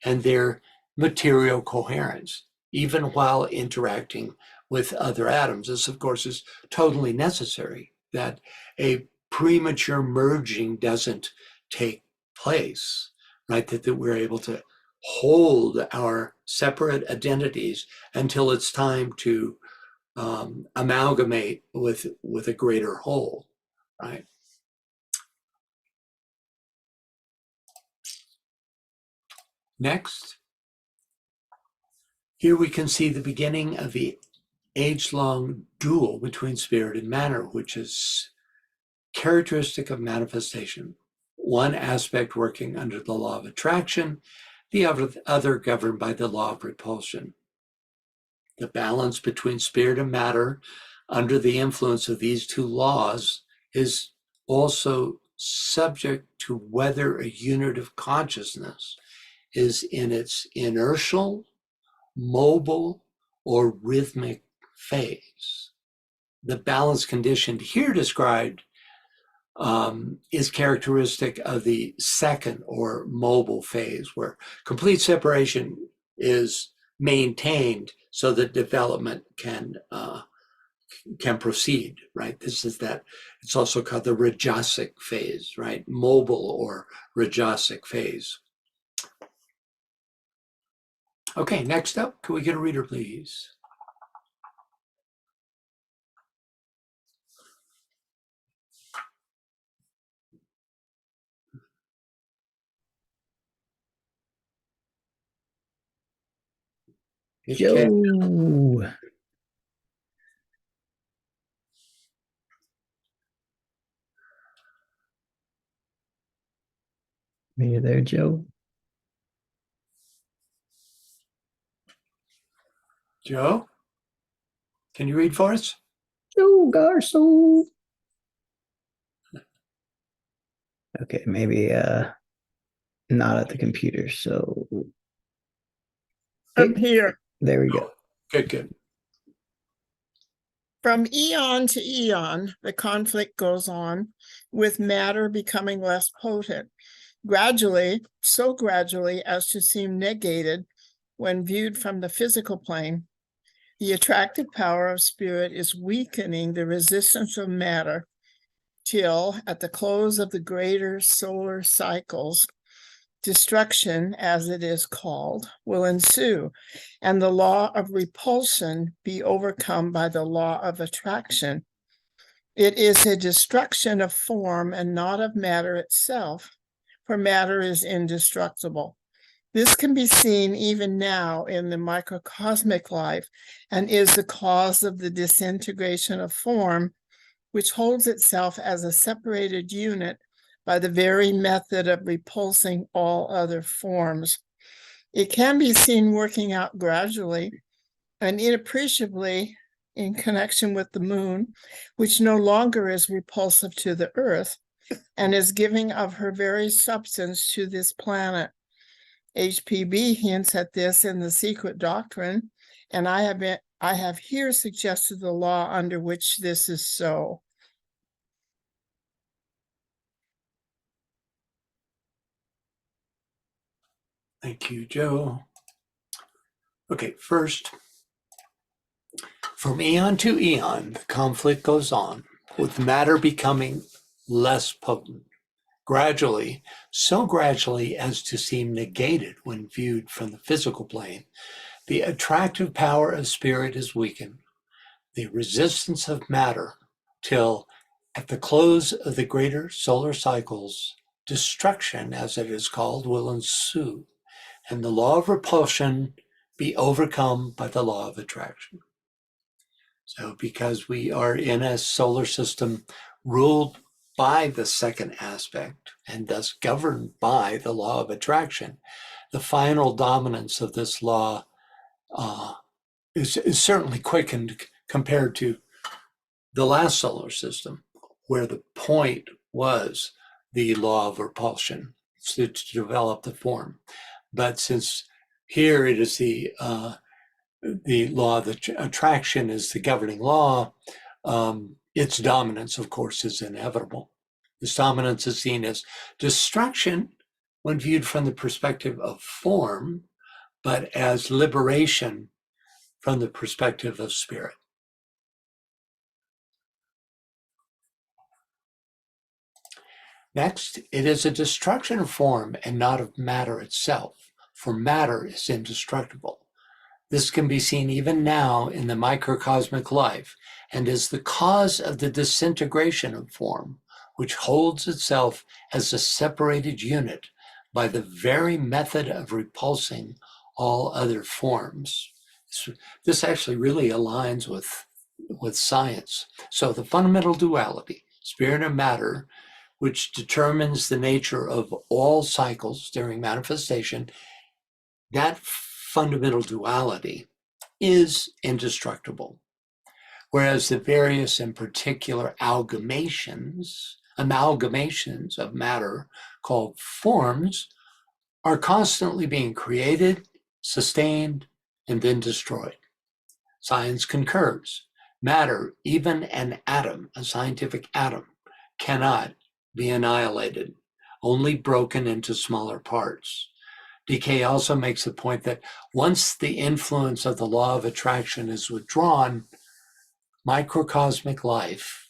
and their material coherence, even while interacting with other atoms. This, of course, is totally necessary, that a premature merging doesn't take place, right? That we're able to hold our separate identities until it's time to amalgamate with a greater whole, right? Next, here we can see the beginning of the age-long duel between spirit and matter, which is characteristic of manifestation. One aspect working under the law of attraction, the other governed by the law of repulsion. The balance between spirit and matter under the influence of these 2 laws is also subject to whether a unit of consciousness is in its inertial, mobile, or rhythmic phase. The balance condition here described is characteristic of the second or mobile phase, where complete separation is maintained so that development can proceed, right? This is that, it's also called the rajasic phase, right? Mobile or rajasic phase. Okay, next up, can we get a reader, please? Okay. Joe. Are you there, Joe? Joe, can you read for us? Joe Garso. Okay, maybe not at the computer. So I'm here. there we go. Good, good. From eon to eon, the conflict goes on, with matter becoming less potent, gradually, so gradually as to seem negated when viewed from the physical plane. The attractive power of spirit is weakening the resistance of matter till, at the close of the greater solar cycles, destruction, as it is called, will ensue, and the law of repulsion be overcome by the law of attraction. It is a destruction of form and not of matter itself, for matter is indestructible. This can be seen even now in the microcosmic life and is the cause of the disintegration of form, which holds itself as a separated unit by the very method of repulsing all other forms. It can be seen working out gradually and inappreciably in connection with the moon, which no longer is repulsive to the earth and is giving of her very substance to this planet. HPB hints at this in The Secret Doctrine, and I have here suggested the law under which this is so. Thank you, Joe. Okay, first, from eon to eon, the conflict goes on, with matter becoming less potent, gradually, so gradually as to seem negated when viewed from the physical plane. The attractive power of spirit is weakened, the resistance of matter, till, at the close of the greater solar cycles, destruction, as it is called, will ensue, and the law of repulsion be overcome by the law of attraction. So because we are in a solar system ruled by the second aspect and thus governed by the law of attraction, the final dominance of this law is certainly quickened compared to the last solar system, where the point was the law of repulsion to develop the form. But since here it is the law of attraction is the governing law, its dominance, of course, is inevitable. This dominance is seen as destruction when viewed from the perspective of form, but as liberation from the perspective of spirit. Next, it is a destruction of form and not of matter itself, for matter is indestructible. This can be seen even now in the microcosmic life and is the cause of the disintegration of form, which holds itself as a separated unit by the very method of repulsing all other forms. This actually really aligns with science. So the fundamental duality, spirit and matter, which determines the nature of all cycles during manifestation, that fundamental duality is indestructible. Whereas the various and particular amalgamations of matter called forms are constantly being created, sustained, and then destroyed. Science concurs. Matter, even an atom, a scientific atom, cannot be annihilated, only broken into smaller parts. DK also makes the point that once the influence of the law of attraction is withdrawn, microcosmic life,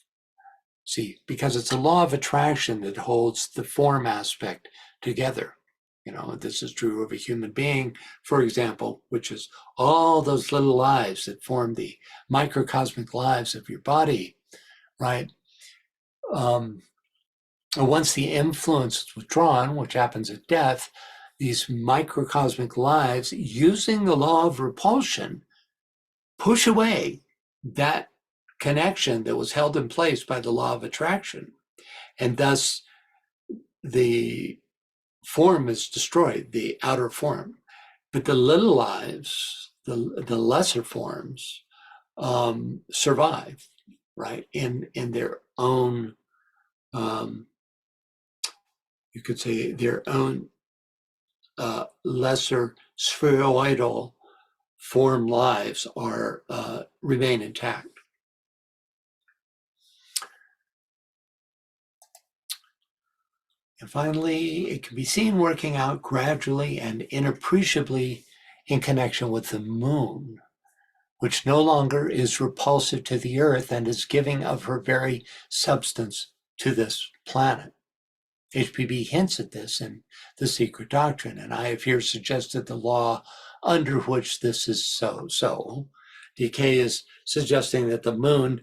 because it's a law of attraction that holds the form aspect together. This is true of a human being, for example, which is all those little lives that form the microcosmic lives of your body, right? Once the influence is withdrawn, which happens at death, these microcosmic lives, using the law of repulsion, push away that connection that was held in place by the law of attraction. And thus the form is destroyed, the outer form. But the little lives, the lesser forms, survive, right? In their own, you could say their own lesser spheroidal form lives are remain intact. And finally, it can be seen working out gradually and inappreciably in connection with the moon, which no longer is repulsive to the earth and is giving of her very substance to this planet. HPB hints at this in The Secret Doctrine, and I have here suggested the law under which this is so. So, decay is suggesting that the moon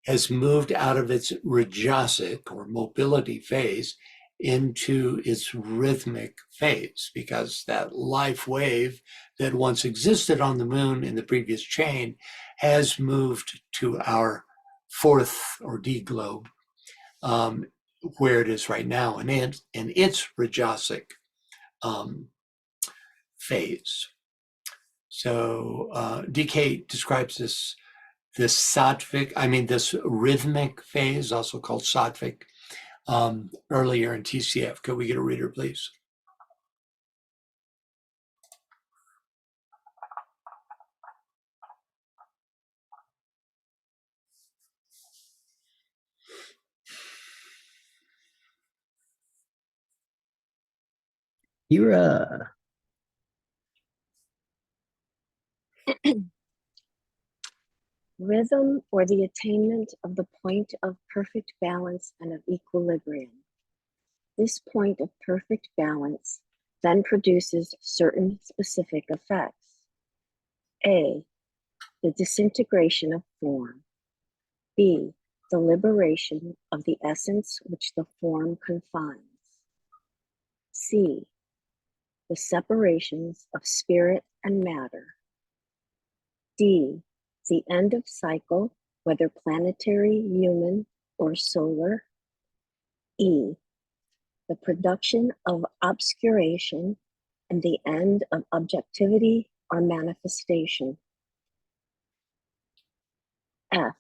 has moved out of its rajasic or mobility phase into its rhythmic phase, because that life wave that once existed on the moon in the previous chain has moved to our fourth or D globe, where it is right now in its rajasic phase. So DK describes this sattvic, this rhythmic phase, also called sattvic, earlier in TCF. Could we get a reader, please? You're Rhythm, or the attainment of the point of perfect balance and of equilibrium. This point of perfect balance then produces certain specific effects. A, the disintegration of form. B, the liberation of the essence which the form confines. C, the separations of spirit and matter. D, the end of cycle, whether planetary, human, or solar. E, the production of obscuration and the end of objectivity or manifestation. F,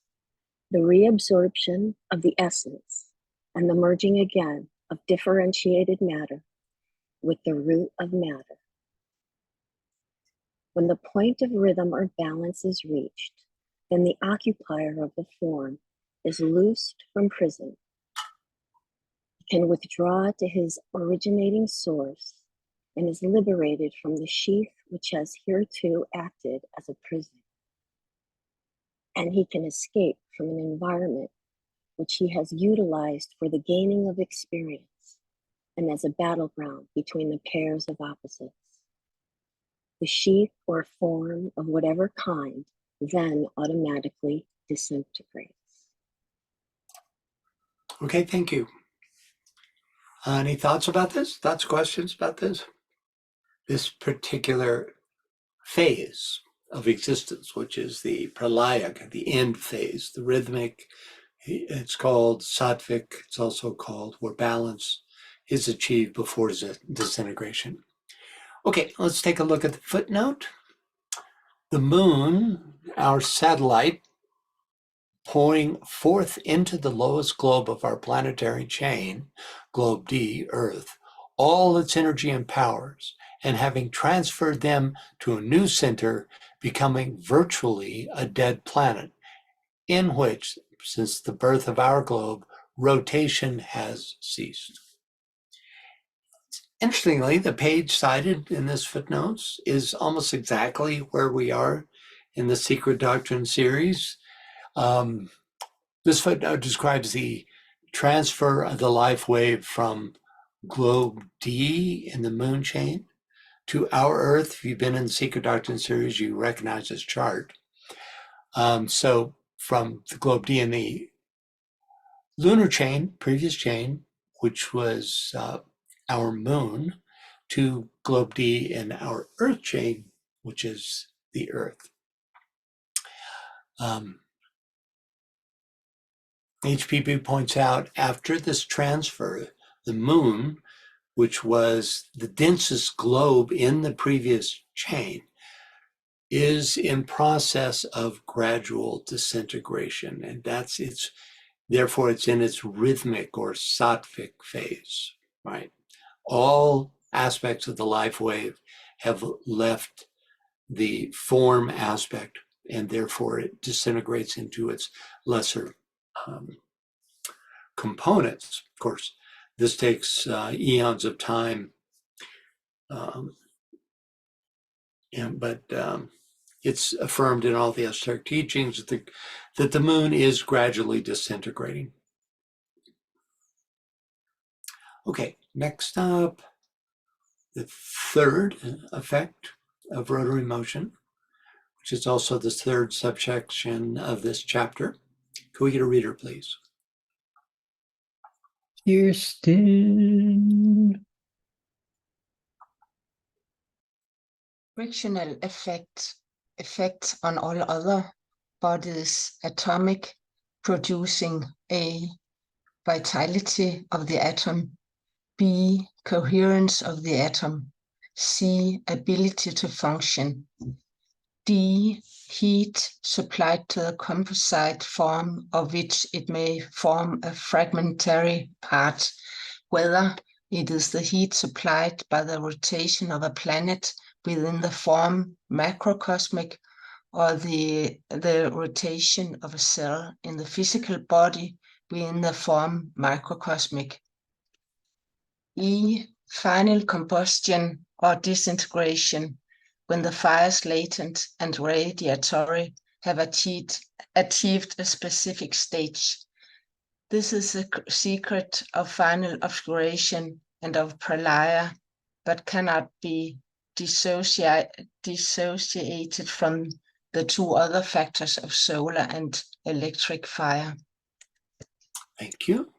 the reabsorption of the essence and the merging again of differentiated matter with the root of matter. When the point of rhythm or balance is reached, then the occupier of the form is loosed from prison. He can withdraw to his originating source and is liberated from the sheath which has hereto acted as a prison. And he can escape from an environment which he has utilized for the gaining of experience and as a battleground between the pairs of opposites. The sheath or form of whatever kind then automatically disintegrates. Okay, thank you. Any thoughts about this? Thoughts, questions about this? This particular phase of existence, which is the pralaya, the end phase, the rhythmic, it's called sattvic, it's also called where balance is achieved before disintegration. Okay, let's take a look at the footnote. The moon, our satellite, pouring forth into the lowest globe of our planetary chain, globe D, Earth, all its energy and powers, and having transferred them to a new center, becoming virtually a dead planet, in which, since the birth of our globe, rotation has ceased. Interestingly, the page cited in this footnotes is almost exactly where we are in the Secret Doctrine series. This footnote describes the transfer of the life wave from globe D in the moon chain to our Earth. If you've been in the Secret Doctrine series, you recognize this chart. So from the globe D in the lunar chain, previous chain, which was our moon, to globe D in our Earth chain, which is the Earth. HPP points out after this transfer, the moon, which was the densest globe in the previous chain, is in process of gradual disintegration, and therefore it's in its rhythmic or sattvic phase, right? All aspects of the life wave have left the form aspect, and therefore it disintegrates into its lesser components. Of course, this takes eons of time, but it's affirmed in all the esoteric teachings that the moon is gradually disintegrating. Okay, next up, the third effect of rotary motion, which is also the third subsection of this chapter. Can we get a reader, please? Kirsten. Frictional effect on all other bodies, atomic, producing A, vitality of the atom, B, coherence of the atom, C, ability to function, D, heat supplied to the composite form of which it may form a fragmentary part, whether it is the heat supplied by the rotation of a planet within the form macrocosmic, or the rotation of a cell in the physical body within the form microcosmic. E, final combustion or disintegration, when the fires latent and radiatory have achieved a specific stage. This is a secret of final obscuration and of pralaya, but cannot be dissociated from the two other factors of solar and electric fire. Thank you.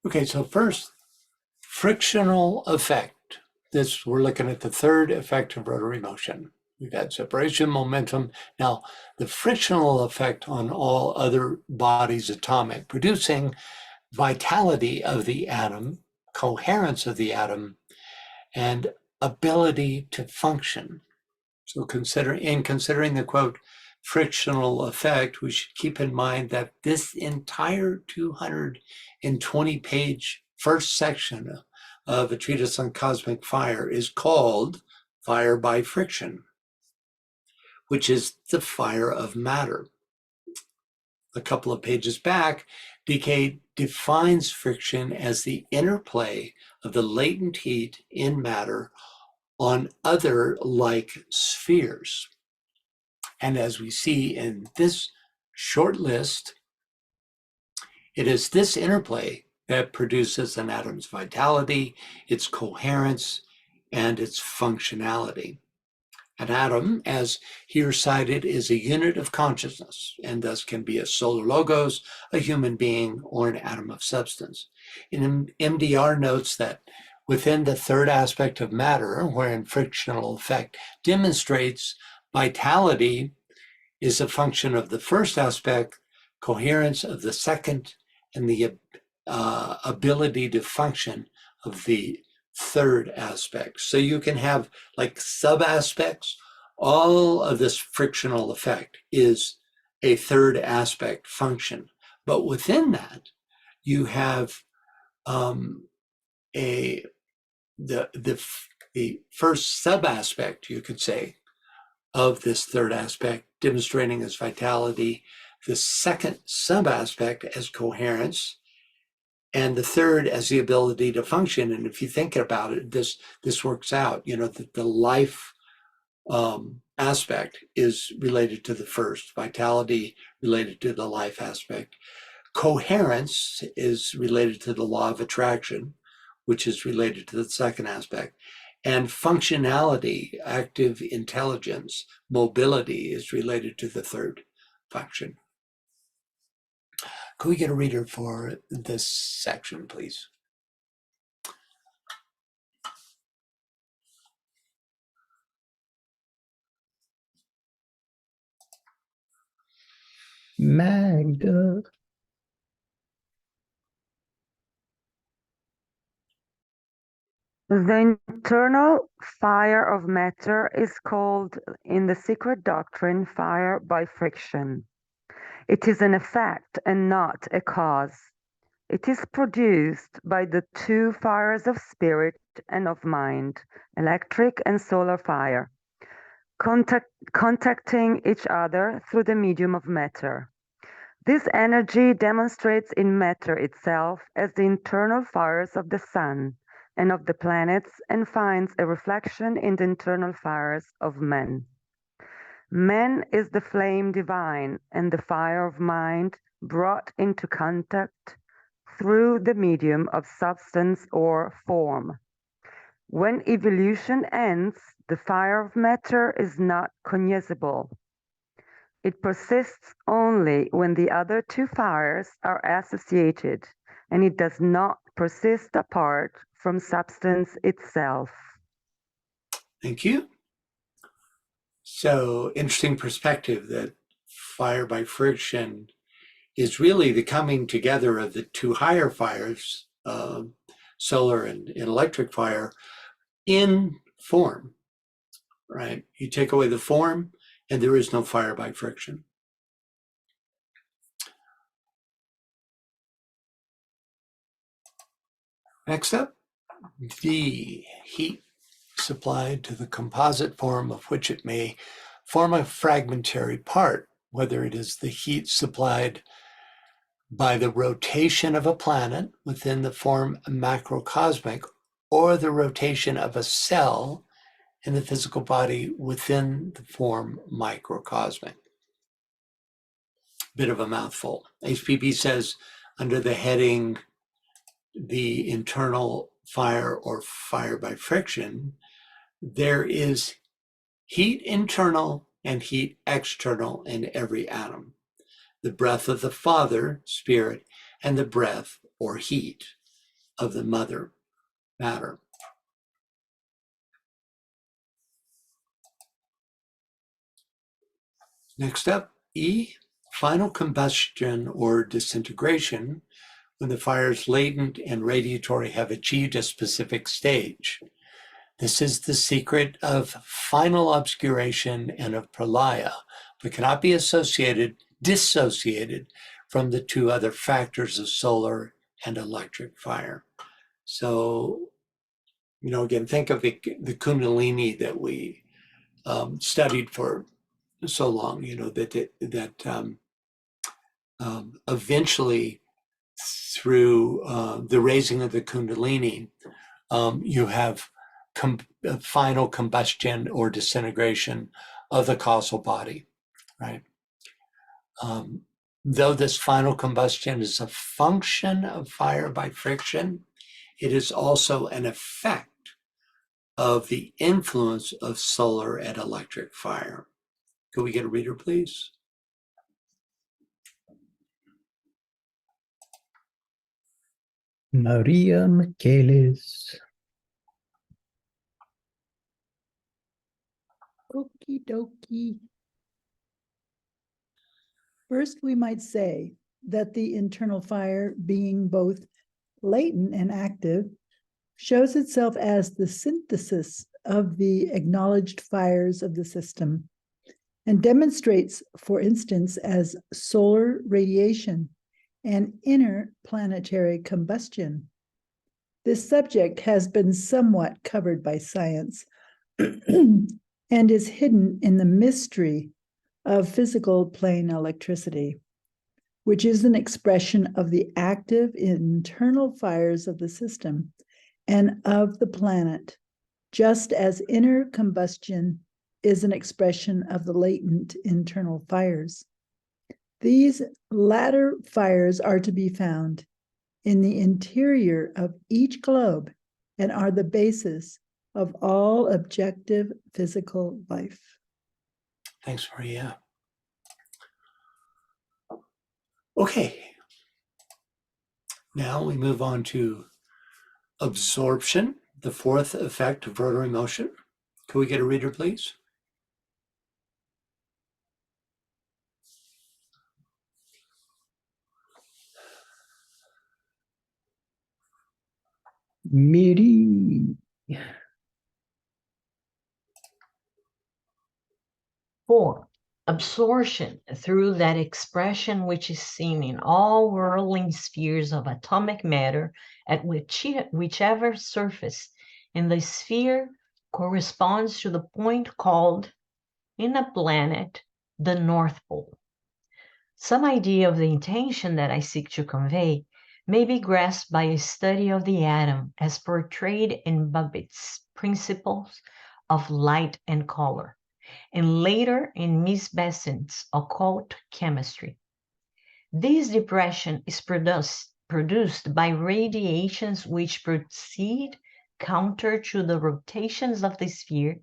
Okay, so first, frictional effect. We're looking at the third effect of rotary motion. We've had separation, momentum. Now, the frictional effect on all other bodies atomic, producing vitality of the atom, coherence of the atom, and ability to function. So considering the quote, frictional effect, we should keep in mind that this entire 220-page first section of a treatise on cosmic fire is called Fire by Friction, which is the fire of matter. A couple of pages back, DK defines friction as the interplay of the latent heat in matter on other like spheres. And as we see in this short list, it is this interplay that produces an atom's vitality, its coherence, and its functionality. An atom, as here cited, is a unit of consciousness and thus can be a solar logos, a human being, or an atom of substance. And MDR notes that within the third aspect of matter, wherein frictional effect demonstrates vitality is a function of the first aspect, coherence of the second, and the ability to function of the third aspect. So you can have like sub-aspects. All of this frictional effect is a third aspect function. But within that, you have the first sub-aspect, you could say, of this third aspect, demonstrating its vitality, the second sub-aspect as coherence, and the third as the ability to function. And if you think about it, this works out, that the life aspect is related to the first, vitality related to the life aspect. Coherence is related to the law of attraction, which is related to the second aspect. And functionality, active intelligence, mobility is related to the third function. Could we get a reader for this section, please? Magda. The internal fire of matter is called in the secret doctrine fire by friction. It is an effect and not a cause. It is produced by the two fires of spirit and of mind, electric and solar fire, contacting each other through the medium of matter. This energy demonstrates in matter itself as the internal fires of the sun and of the planets and finds a reflection in the internal fires of men. Man is the flame divine and the fire of mind brought into contact through the medium of substance or form. When evolution ends, the fire of matter is not cognizable. It persists only when the other two fires are associated, and it does not persist apart from substance itself. Thank you. So interesting perspective that fire by friction is really the coming together of the two higher fires, solar and electric fire, in form, right? You take away the form and there is no fire by friction. Next up, the heat supplied to the composite form of which it may form a fragmentary part, whether it is the heat supplied by the rotation of a planet within the form macrocosmic or the rotation of a cell in the physical body within the form microcosmic. Bit of a mouthful. HPP says under the heading, the internal fire or fire by friction, there is heat internal and heat external in every atom. The breath of the Father, Spirit, and the breath or heat of the Mother, matter. Next up, E, final combustion or disintegration, when the fires latent and radiatory have achieved a specific stage. This is the secret of final obscuration and of pralaya, but cannot be dissociated from the two other factors of solar and electric fire. So, again, think of the Kundalini that we studied for so long, that eventually through the raising of the Kundalini, you have final combustion or disintegration of the causal body, right? Though this final combustion is a function of fire by friction, it is also an effect of the influence of solar and electric fire. Could we get a reader, please? Maria Michaelis. Okie dokie. First, we might say that the internal fire, being both latent and active, shows itself as the synthesis of the acknowledged fires of the system and demonstrates, for instance, as solar radiation and interplanetary combustion. This subject has been somewhat covered by science and is hidden in the mystery of physical plane electricity, which is an expression of the active internal fires of the system and of the planet, just as inner combustion is an expression of the latent internal fires. These latter fires are to be found in the interior of each globe and are the basis of all objective physical life. Thanks, Maria. Okay. Now we move on to absorption, the fourth effect of rotary motion. Can we get a reader, please? Miri. 4. Absorption through that expression which is seen in all whirling spheres of atomic matter at whichever surface in the sphere corresponds to the point called in a planet the North Pole. Some idea of the intention that I seek to convey may be grasped by a study of the atom as portrayed in Babbitt's Principles of Light and Color, and later in Miss Besant's Occult Chemistry. This depression is produced by radiations which proceed counter to the rotations of the sphere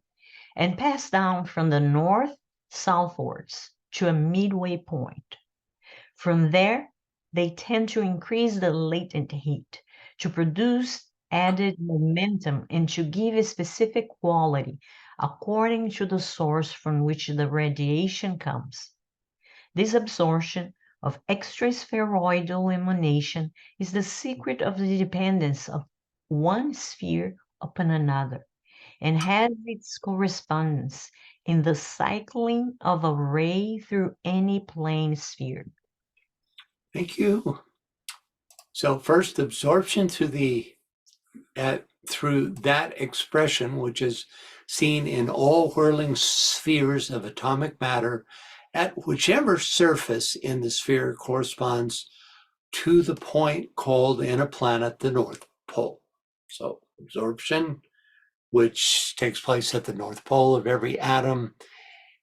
and pass down from the north southwards to a midway point. From there, they tend to increase the latent heat, to produce added momentum, and to give a specific quality according to the source from which the radiation comes. This absorption of extraspheroidal emanation is the secret of the dependence of one sphere upon another, and has its correspondence in the cycling of a ray through any plane sphere. Thank you. So first, absorption through that expression, which is seen in all whirling spheres of atomic matter at whichever surface in the sphere corresponds to the point called in a planet the North Pole. So absorption, which takes place at the North Pole of every atom,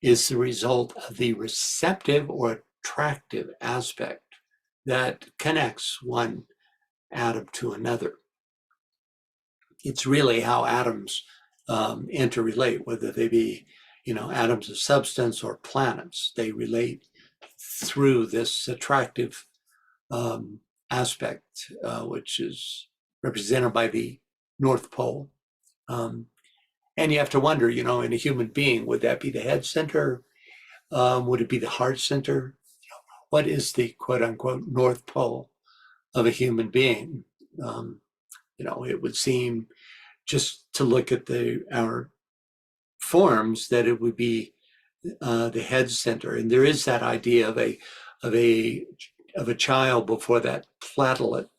is the result of the receptive or attractive aspect that connects one atom to another. It's really how atoms interrelate, whether they be, atoms of substance or planets. They relate through this attractive aspect, which is represented by the North Pole. And you have to wonder, in a human being, would that be the head center? Would it be the heart center? What is the quote unquote North Pole of a human being? It would seem, just to look at our forms, that it would be the head center. And there is that idea of a child before that platelet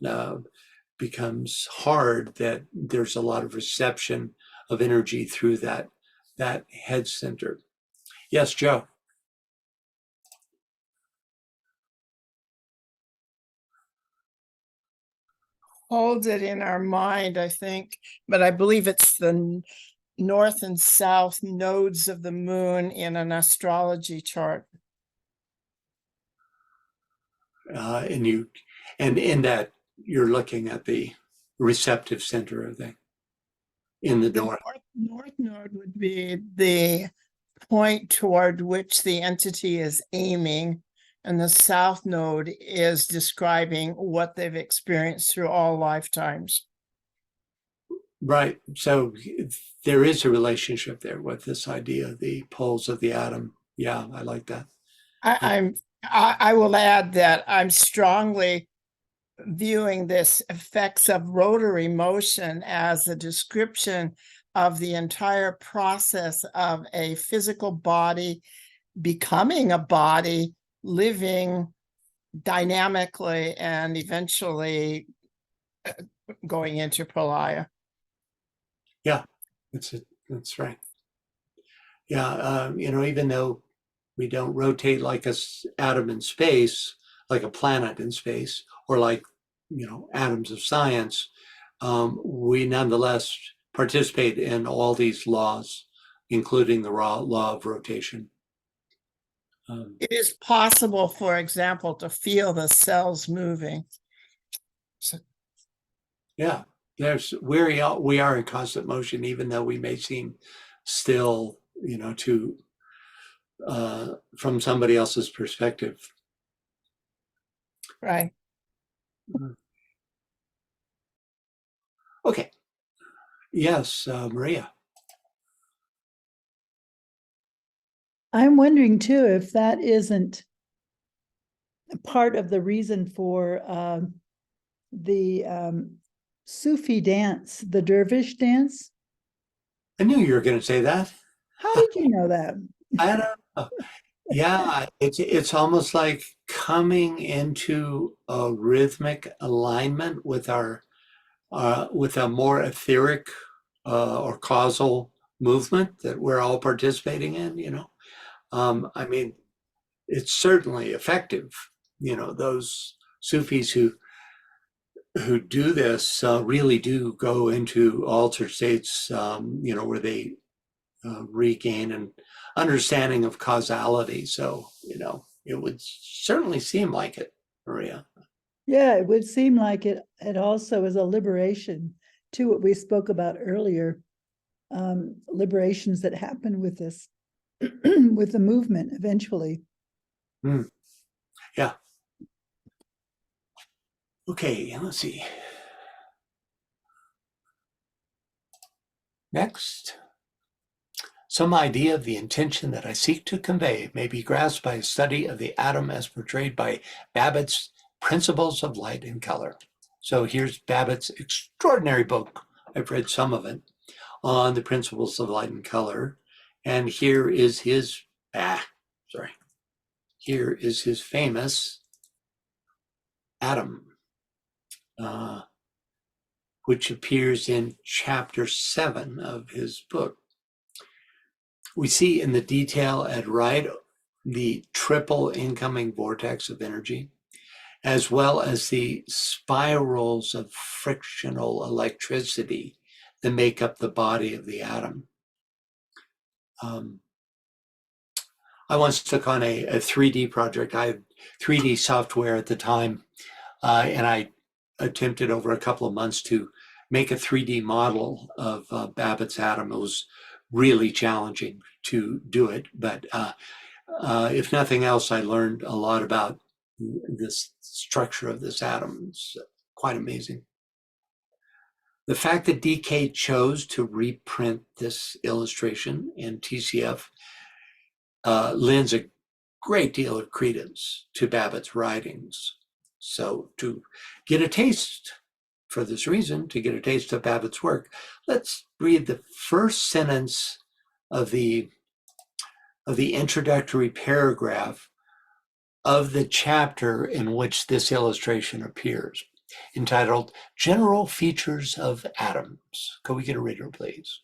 becomes hard, that there's a lot of reception of energy through that head center. Yes, Joe. Hold it in our mind, I think, but I believe it's the north and south nodes of the moon in an astrology chart. And in that you're looking at the receptive center of in the north. North node would be the point toward which the entity is aiming, and the south node is describing what they've experienced through all lifetimes. Right. So there is a relationship there with this idea of the poles of the atom. Yeah, I like that. I will add that I'm strongly viewing this effects of rotary motion as a description of the entire process of a physical body becoming a body, living dynamically, and eventually going into pralaya. Yeah, that's right. Yeah, even though we don't rotate like an atom in space, like a planet in space, or like, atoms of science, we nonetheless participate in all these laws, including the law of rotation. It is possible, for example, to feel the cells moving. So, yeah, we are in constant motion, even though we may seem still, from somebody else's perspective. right. Okay. Yes, Maria. I'm wondering too if that isn't part of the reason for the Sufi dance, the dervish dance. I knew you were going to say that. How did you know that? I don't know. Yeah, it's almost like coming into a rhythmic alignment with our with a more etheric or causal movement that we're all participating in. I mean, it's certainly effective. Those Sufis who do this really do go into altered states, where they regain an understanding of causality. So, it would certainly seem like it, Maria. Yeah, it would seem like it also is a liberation to what we spoke about earlier, liberations that happen with this, with the movement eventually. Yeah. Okay, let's see. Next. Some idea of the intention that I seek to convey may be grasped by a study of the atom as portrayed by Babbitt's Principles of Light and Color. So here's Babbitt's extraordinary book. I've read some of it on the principles of light and color. And here is his, here is his famous atom, which appears in chapter 7 of his book. We see in the detail at right the triple incoming vortex of energy, as well as the spirals of frictional electricity that make up the body of the atom. I once took on a 3D project. I had 3D software at the time, and I attempted over a couple of months to make a 3D model of Babbitt's atom. It was really challenging to do it, but if nothing else, I learned a lot about this structure of this atom. It's quite amazing. The fact that DK chose to reprint this illustration in TCF lends a great deal of credence to Babbitt's writings. So to get a taste, for this reason, to get a taste of Babbitt's work, let's read the first sentence of the introductory paragraph of the chapter in which this illustration appears, entitled General Features of Atoms. Can we get a reader, please?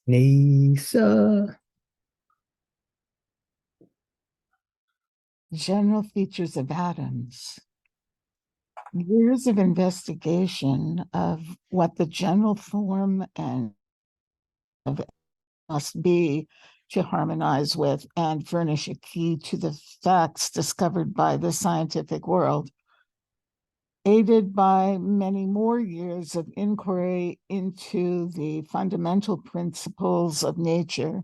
Lisa. General features of atoms. Years of investigation of what the general form and of must be to harmonize with and furnish a key to the facts discovered by the scientific world, aided by many more years of inquiry into the fundamental principles of nature,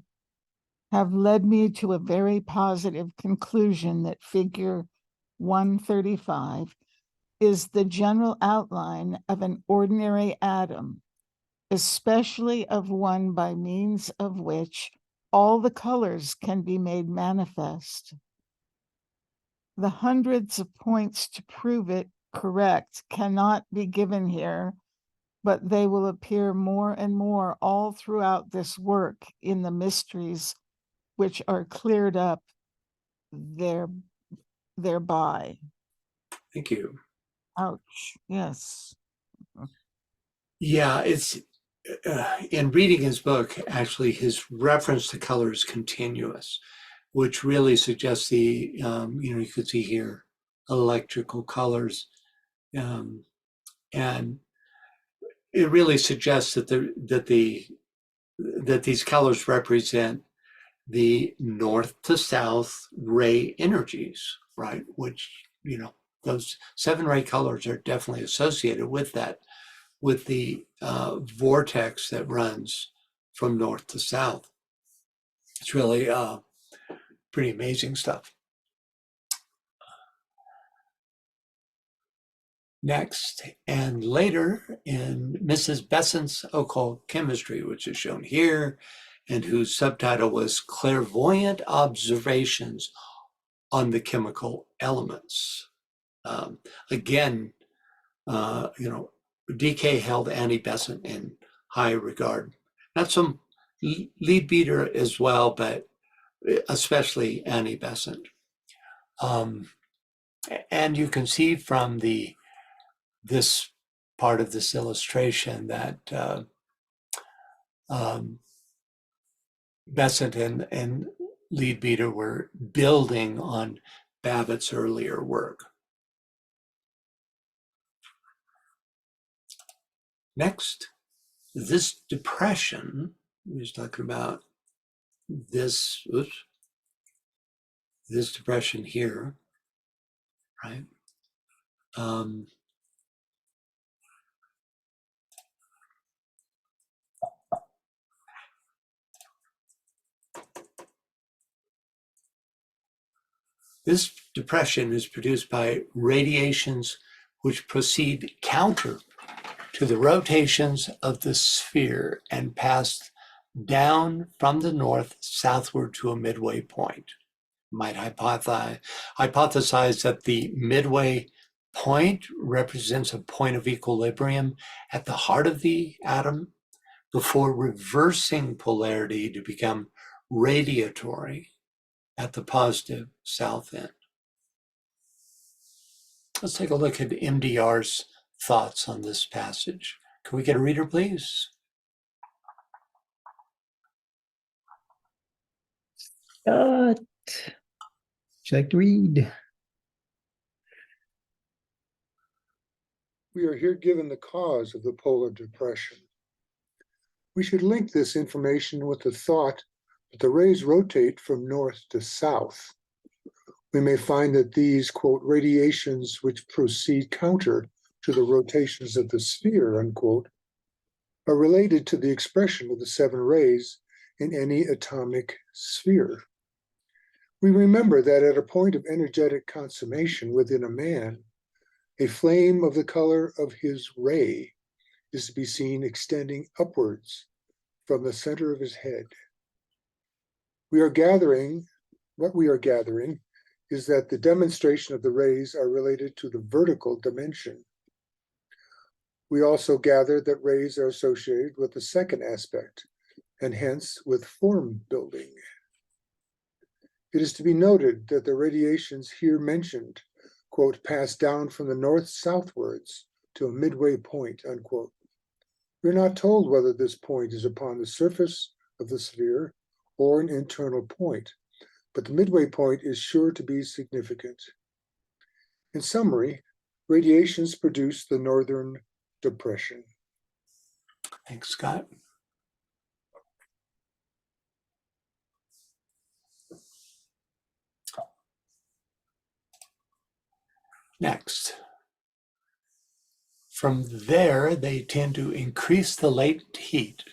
have led me to a very positive conclusion that figure 135 is the general outline of an ordinary atom, especially of one by means of which all the colors can be made manifest. The hundreds of points to prove it correct cannot be given here, but they will appear more and more all throughout this work in the mysteries which are cleared up thereby. Thank you. Ouch, yes. Yeah, it's in reading his book, actually, his reference to color is continuous, which really suggests the, you could see here, electrical colors. And it really suggests that these colors represent the north to south ray energies, right? Which, those 7 ray colors are definitely associated with that, with the vortex that runs from north to south. It's really pretty amazing stuff. Next, and later in Mrs. Besant's occult chemistry, which is shown here, and whose subtitle was Clairvoyant Observations on the Chemical Elements. Again, DK held Annie Besant in high regard. Not some lead beater as well, but especially Annie Besant. And you can see from this part of this illustration that Besant and Leadbeater were building on Babbitt's earlier work. Next, this depression, he's talking about this depression here, right? This depression is produced by radiations which proceed counter to the rotations of the sphere and pass down from the north southward to a midway point. You might hypothesize that the midway point represents a point of equilibrium at the heart of the atom before reversing polarity to become radiatory at the positive south end. Let's take a look at MDR's thoughts on this passage. Can we get a reader, please? Would you like to read? We are here given the cause of the polar depression. We should link this information with the thought that the rays rotate from north to south. We may find that these, quote, radiations which proceed counter to the rotations of the sphere, unquote, are related to the expression of the 7 rays in any atomic sphere. We remember that at a point of energetic consummation within a man, a flame of the color of his ray is to be seen extending upwards from the center of his head. What we are gathering is that the demonstration of the rays are related to the vertical dimension. We also gather that rays are associated with the second aspect, and hence with form building. It is to be noted that the radiations here mentioned, quote, pass down from the north southwards to a midway point, unquote. We're not told whether this point is upon the surface of the sphere or an internal point, but the midway point is sure to be significant. In summary, radiations produce the northern depression. Thanks, Scott. Next, from there, they tend to increase the latent heat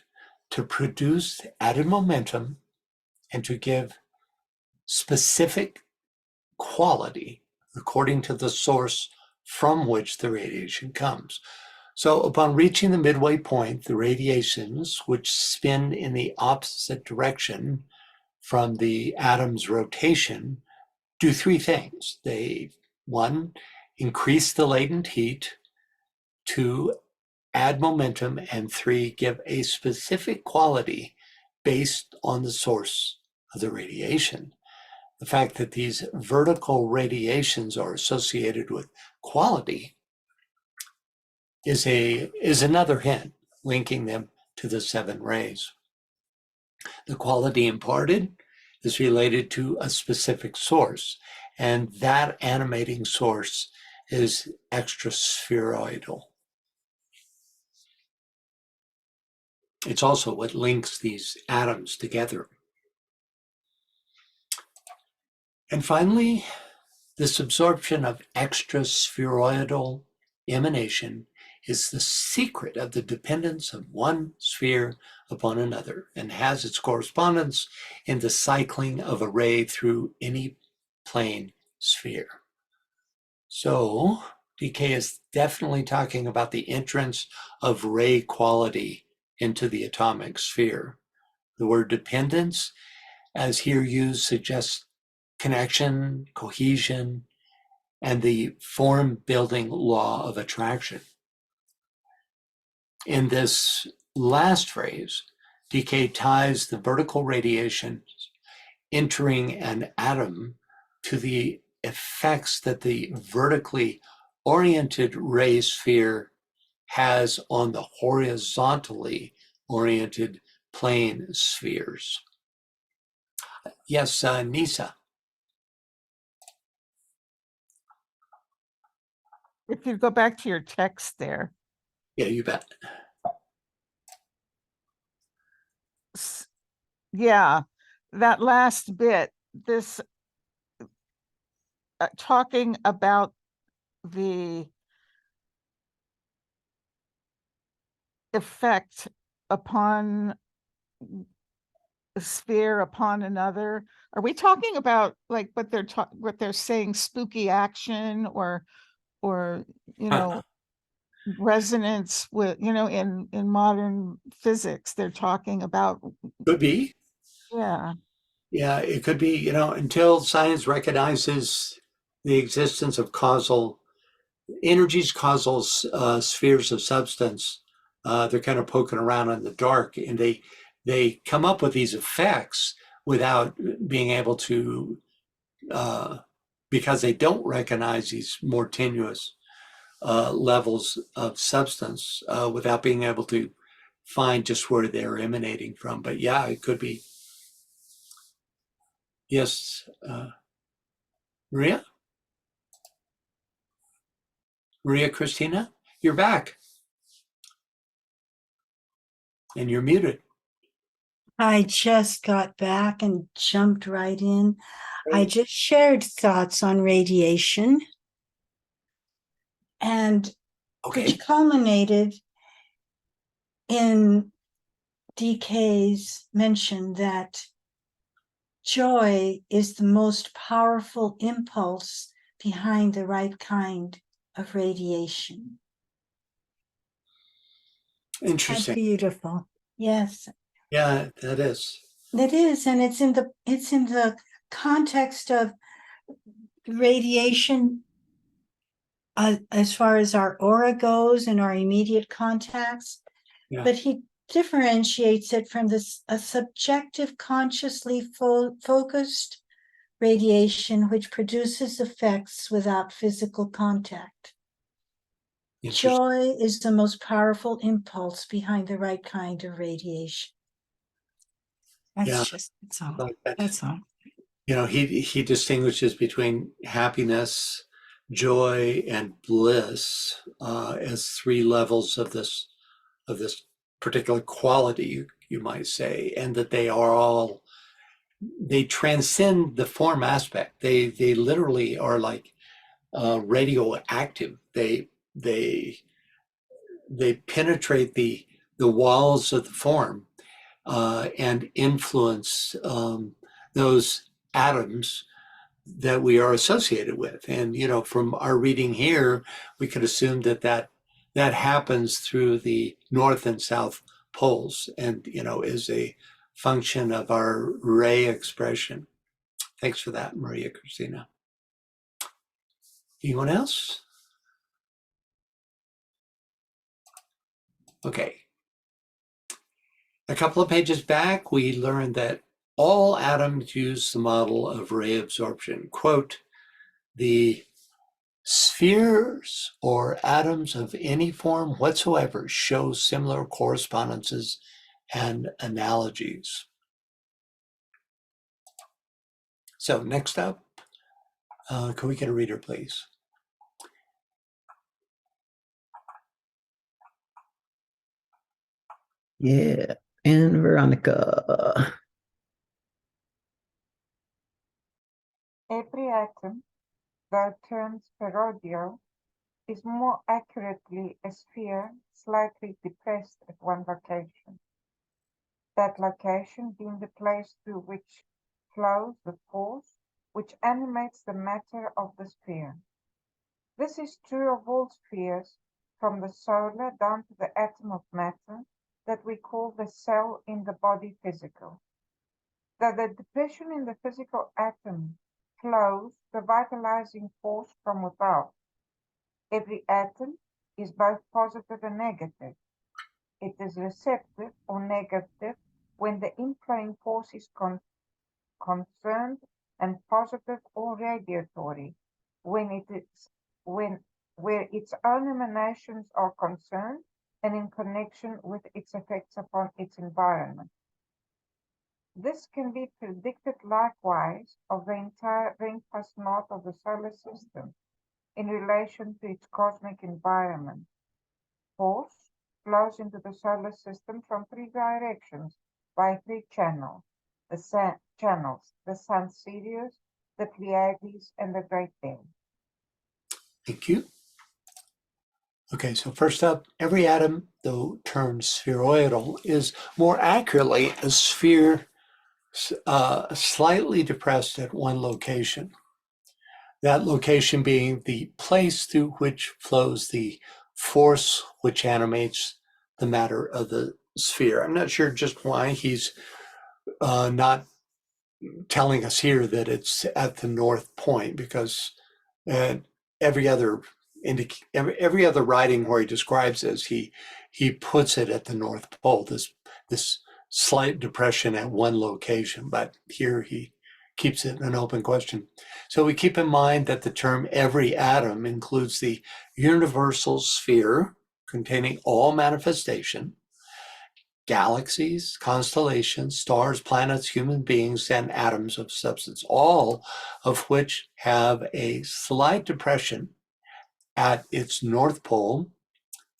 to produce added momentum and to give specific quality according to the source from which the radiation comes. So upon reaching the midway point, the radiations, which spin in the opposite direction from the atom's rotation, do 3 things. They, 1, increase the latent heat, 2, add momentum, and 3, give a specific quality based on the source of the radiation. The fact that these vertical radiations are associated with quality is another hint linking them to the 7 rays. The quality imparted is related to a specific source, and that animating source is extraspheroidal. It's also what links these atoms together. And finally, this absorption of extraspheroidal emanation is the secret of the dependence of one sphere upon another and has its correspondence in the cycling of a ray through any plane sphere. So DK is definitely talking about the entrance of ray quality into the atomic sphere. The word dependence, as here used, suggests connection, cohesion, and the form-building law of attraction. In this last phrase, DK ties the vertical radiation entering an atom to the effects that the vertically oriented ray sphere has on the horizontally oriented plane spheres. Yes, Nisa. If you go back to your text there. Yeah, you bet. Yeah, that last bit, this talking about the effect upon a sphere upon another. Are we talking about like what they're saying, spooky action, or you know, resonance with, you know, in modern physics they're talking about? Could be. Yeah. Yeah, it could be, you know, until science recognizes the existence of causal energies, causal spheres of substance. They're kind of poking around in the dark, and they come up with these effects without being able to, because they don't recognize these more tenuous levels of substance, without being able to find just where they're emanating from. But yeah, it could be. Yes, Maria? Maria Christina, you're back. And you're muted. I just got back and jumped right in. I just shared thoughts on radiation, and which culminated in DK's mention that joy is the most powerful impulse behind the right kind of radiation. Interesting. How beautiful. Yes. Yeah, that is. It is, and it's in the context of radiation as far as our aura goes and our immediate contacts. Yeah. But he differentiates it from a subjective, consciously focused radiation, which produces effects without physical contact. Joy is the most powerful impulse behind the right kind of radiation. That's all. Like that. That's all. You know, he distinguishes between happiness, joy, and bliss as three levels of this particular quality, you might say, and that they transcend the form aspect. They literally are like radioactive. They penetrate the walls of the form and influence those atoms that we are associated with. And, you know, from our reading here, we could assume that happens through the north and south poles and, you know, is a function of our ray expression. Thanks for that, Maria Christina. Anyone else? Okay. A couple of pages back, we learned that all atoms use the model of ray absorption. Quote, the spheres or atoms of any form whatsoever show similar correspondences and analogies. So next up, can we get a reader, please? Yeah, and Veronica. Every atom, though termed spheroidal, is more accurately a sphere slightly depressed at one location. That location being the place through which flows the force which animates the matter of the sphere. This is true of all spheres, from the solar down to the atom of matter that we call the cell in the body physical. Though the depression in the physical atom flows the vitalizing force from without. Every atom is both positive and negative. It is receptive or negative when the inflowing force is concerned, and positive or radiatory when it is where its own emanations are concerned and in connection with its effects upon its environment. This can be predicted likewise of the entire ring plus knot of the solar system in relation to its cosmic environment. Force flows into the solar system from three directions by three channels, the Sun Sirius, the Pleiades, and the Great Bear. Thank you. Okay, so first up, every atom, though termed spheroidal, is more accurately a sphere slightly depressed at one location. That location being the place through which flows the force which animates the matter of the sphere. I'm not sure just why he's not telling us here that it's at the north point, because every other writing where he describes this, he puts it at the North Pole, this slight depression at one location, but here he keeps it an open question. So we keep in mind that the term every atom includes the universal sphere containing all manifestation, galaxies, constellations, stars, planets, human beings, and atoms of substance, all of which have a slight depression at its north pole,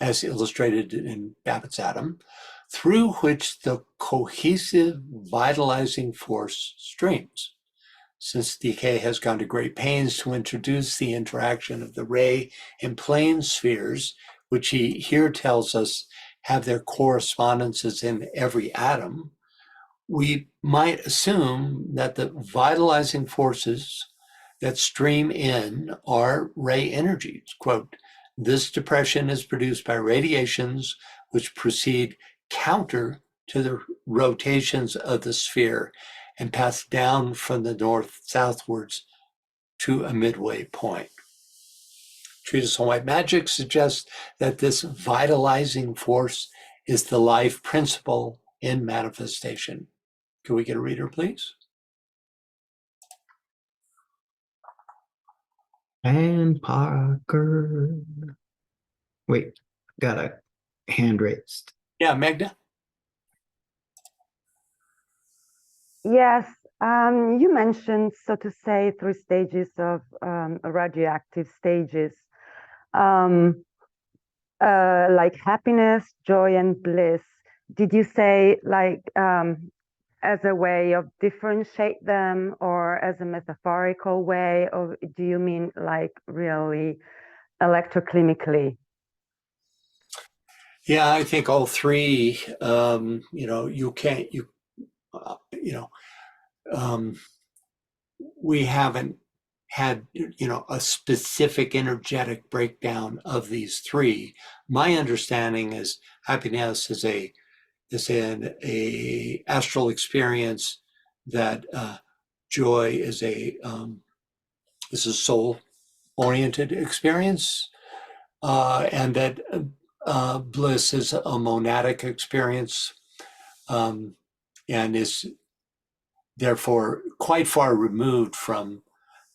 as illustrated in Babbitt's atom, through which the cohesive vitalizing force streams. Since decay has gone to great pains to introduce the interaction of the ray and plane spheres, which he here tells us have their correspondences in every atom, we might assume that the vitalizing forces that stream in are ray energies. Quote, this depression is produced by radiations which proceed counter to the rotations of the sphere and pass down from the north southwards to a midway point. Treatise on White Magic suggests that this vitalizing force is the life principle in manifestation. Can we get a reader, please? And Parker. Wait, got a hand raised. Yeah, Magda? Yes, you mentioned, so to say, 3 stages of radioactive stages, like happiness, joy, and bliss. Did you say like as a way of differentiate them, or as a metaphorical way, or do you mean like really electrochemically? Yeah, I think all three. We haven't had a specific energetic breakdown of these three. My understanding is happiness is an astral experience, that joy is a soul oriented experience, and that bliss is a monadic experience, and is therefore quite far removed from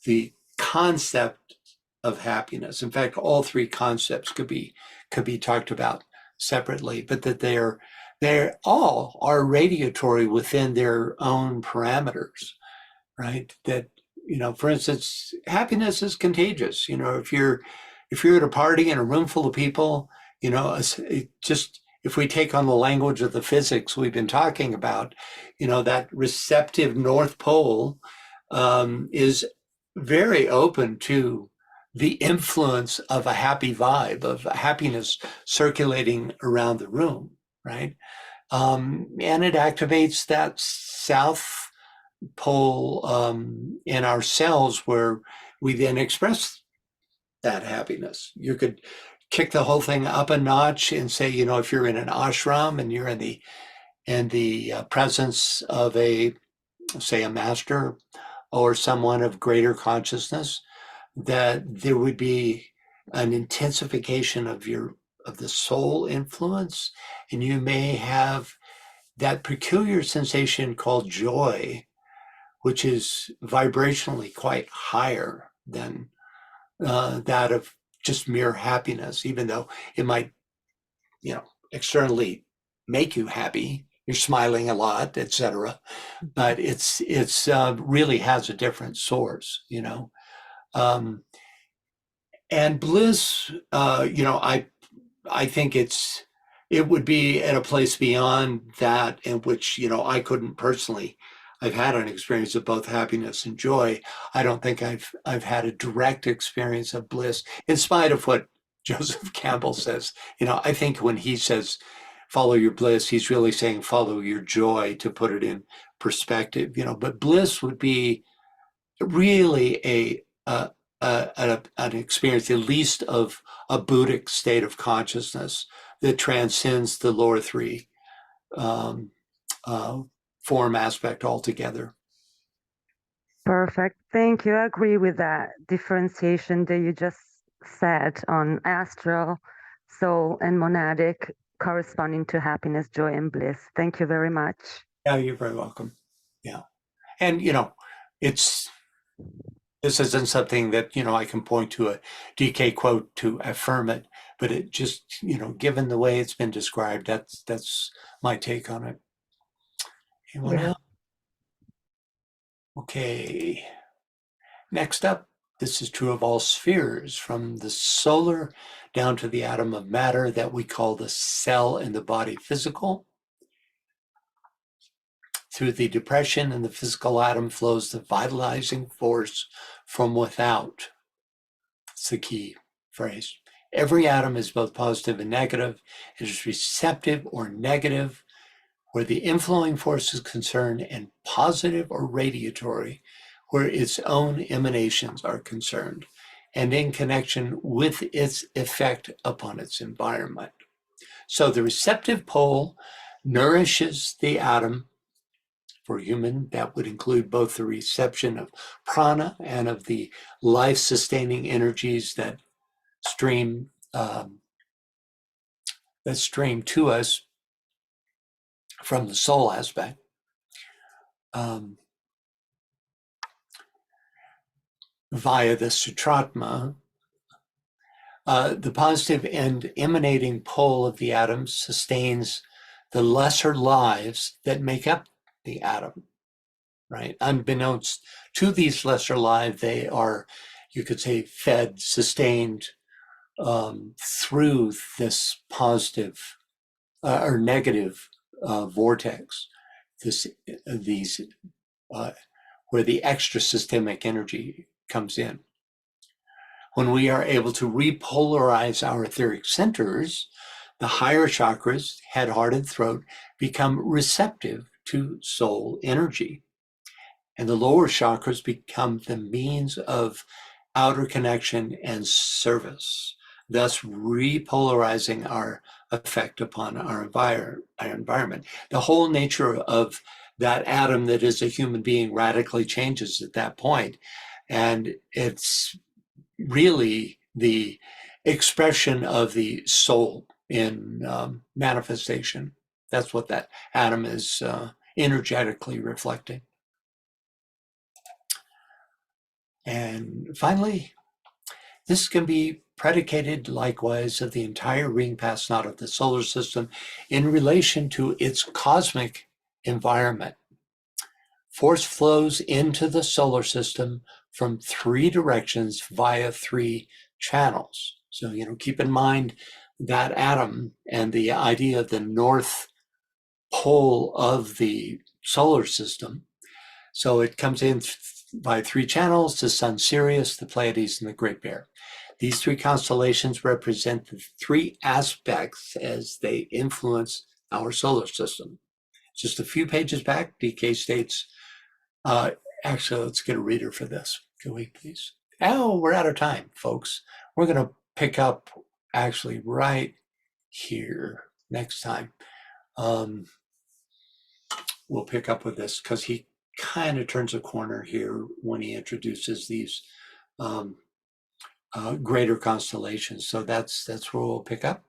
the concept of happiness. In fact, all three concepts could be talked about separately, but that they all are radiatory within their own parameters, right? That, for instance, happiness is contagious. If you're at a party in a room full of people, just if we take on the language of the physics we've been talking about, that receptive North Pole is very open to the influence of a happy vibe, of happiness circulating around the room, right? And it activates that South Pole in our cells, where we then express that happiness. You could kick the whole thing up a notch and say, if you're in an ashram and you're in the presence of a master, or someone of greater consciousness, that there would be an intensification of the soul influence, and you may have that peculiar sensation called joy, which is vibrationally quite higher than that of just mere happiness, even though it might, externally make you happy. You're smiling a lot, etc. But it's really has a different source, and bliss. I think it would be at a place beyond that in which, I couldn't personally. I've had an experience of both happiness and joy. I don't think I've had a direct experience of bliss, in spite of what Joseph Campbell says. I think when he says follow your bliss, he's really saying follow your joy, to put it in perspective. But bliss would be really an experience, at least of a Buddhic state of consciousness that transcends the lower three form aspect altogether. Perfect. Thank you. I agree with that differentiation that you just said on astral, soul, and monadic, corresponding to happiness, joy, and bliss. Thank you very much. Yeah, you're very welcome. Yeah. And, this isn't something that, I can point to a DK quote to affirm it, but it just, given the way it's been described, that's my take on it. Anyone else? Okay. Next up, this is true of all spheres, from the solar down to the atom of matter that we call the cell in the body physical. Through the depression in the physical atom flows the vitalizing force from without. That's the key phrase. Every atom is both positive and negative. It is receptive or negative where the inflowing force is concerned, and positive or radiatory where its own emanations are concerned, and in connection with its effect upon its environment. So the receptive pole nourishes the atom. For human, that would include both the reception of prana and of the life-sustaining energies that stream to us from the soul aspect. Via the sutratma, the positive and emanating pole of the atom sustains the lesser lives that make up the atom, right? Unbeknownst to these lesser lives, they are, you could say, fed, sustained through this positive or negative vortex, where the extra systemic energy comes in. When we are able to repolarize our etheric centers, the higher chakras, head, heart, and throat, become receptive to soul energy. And the lower chakras become the means of outer connection and service, thus repolarizing our effect upon our environment. The whole nature of that atom that is a human being radically changes at that point. And it's really the expression of the soul in manifestation. That's what that atom is energetically reflecting. And finally, this can be predicated likewise of the entire ring pass knot of the solar system in relation to its cosmic environment. Force flows into the solar system from 3 directions via 3 channels. So, keep in mind that atom and the idea of the north pole of the solar system. So it comes in by 3 channels: the Sun, Sirius, the Pleiades, and the Great Bear. These 3 constellations represent the 3 aspects as they influence our solar system. Just a few pages back, DK states, actually, let's get a reader for this. Can we please? Oh, we're out of time, folks. We're going to pick up actually right here next time. We'll pick up with this because he kind of turns a corner here when he introduces these greater constellations. So that's where we'll pick up.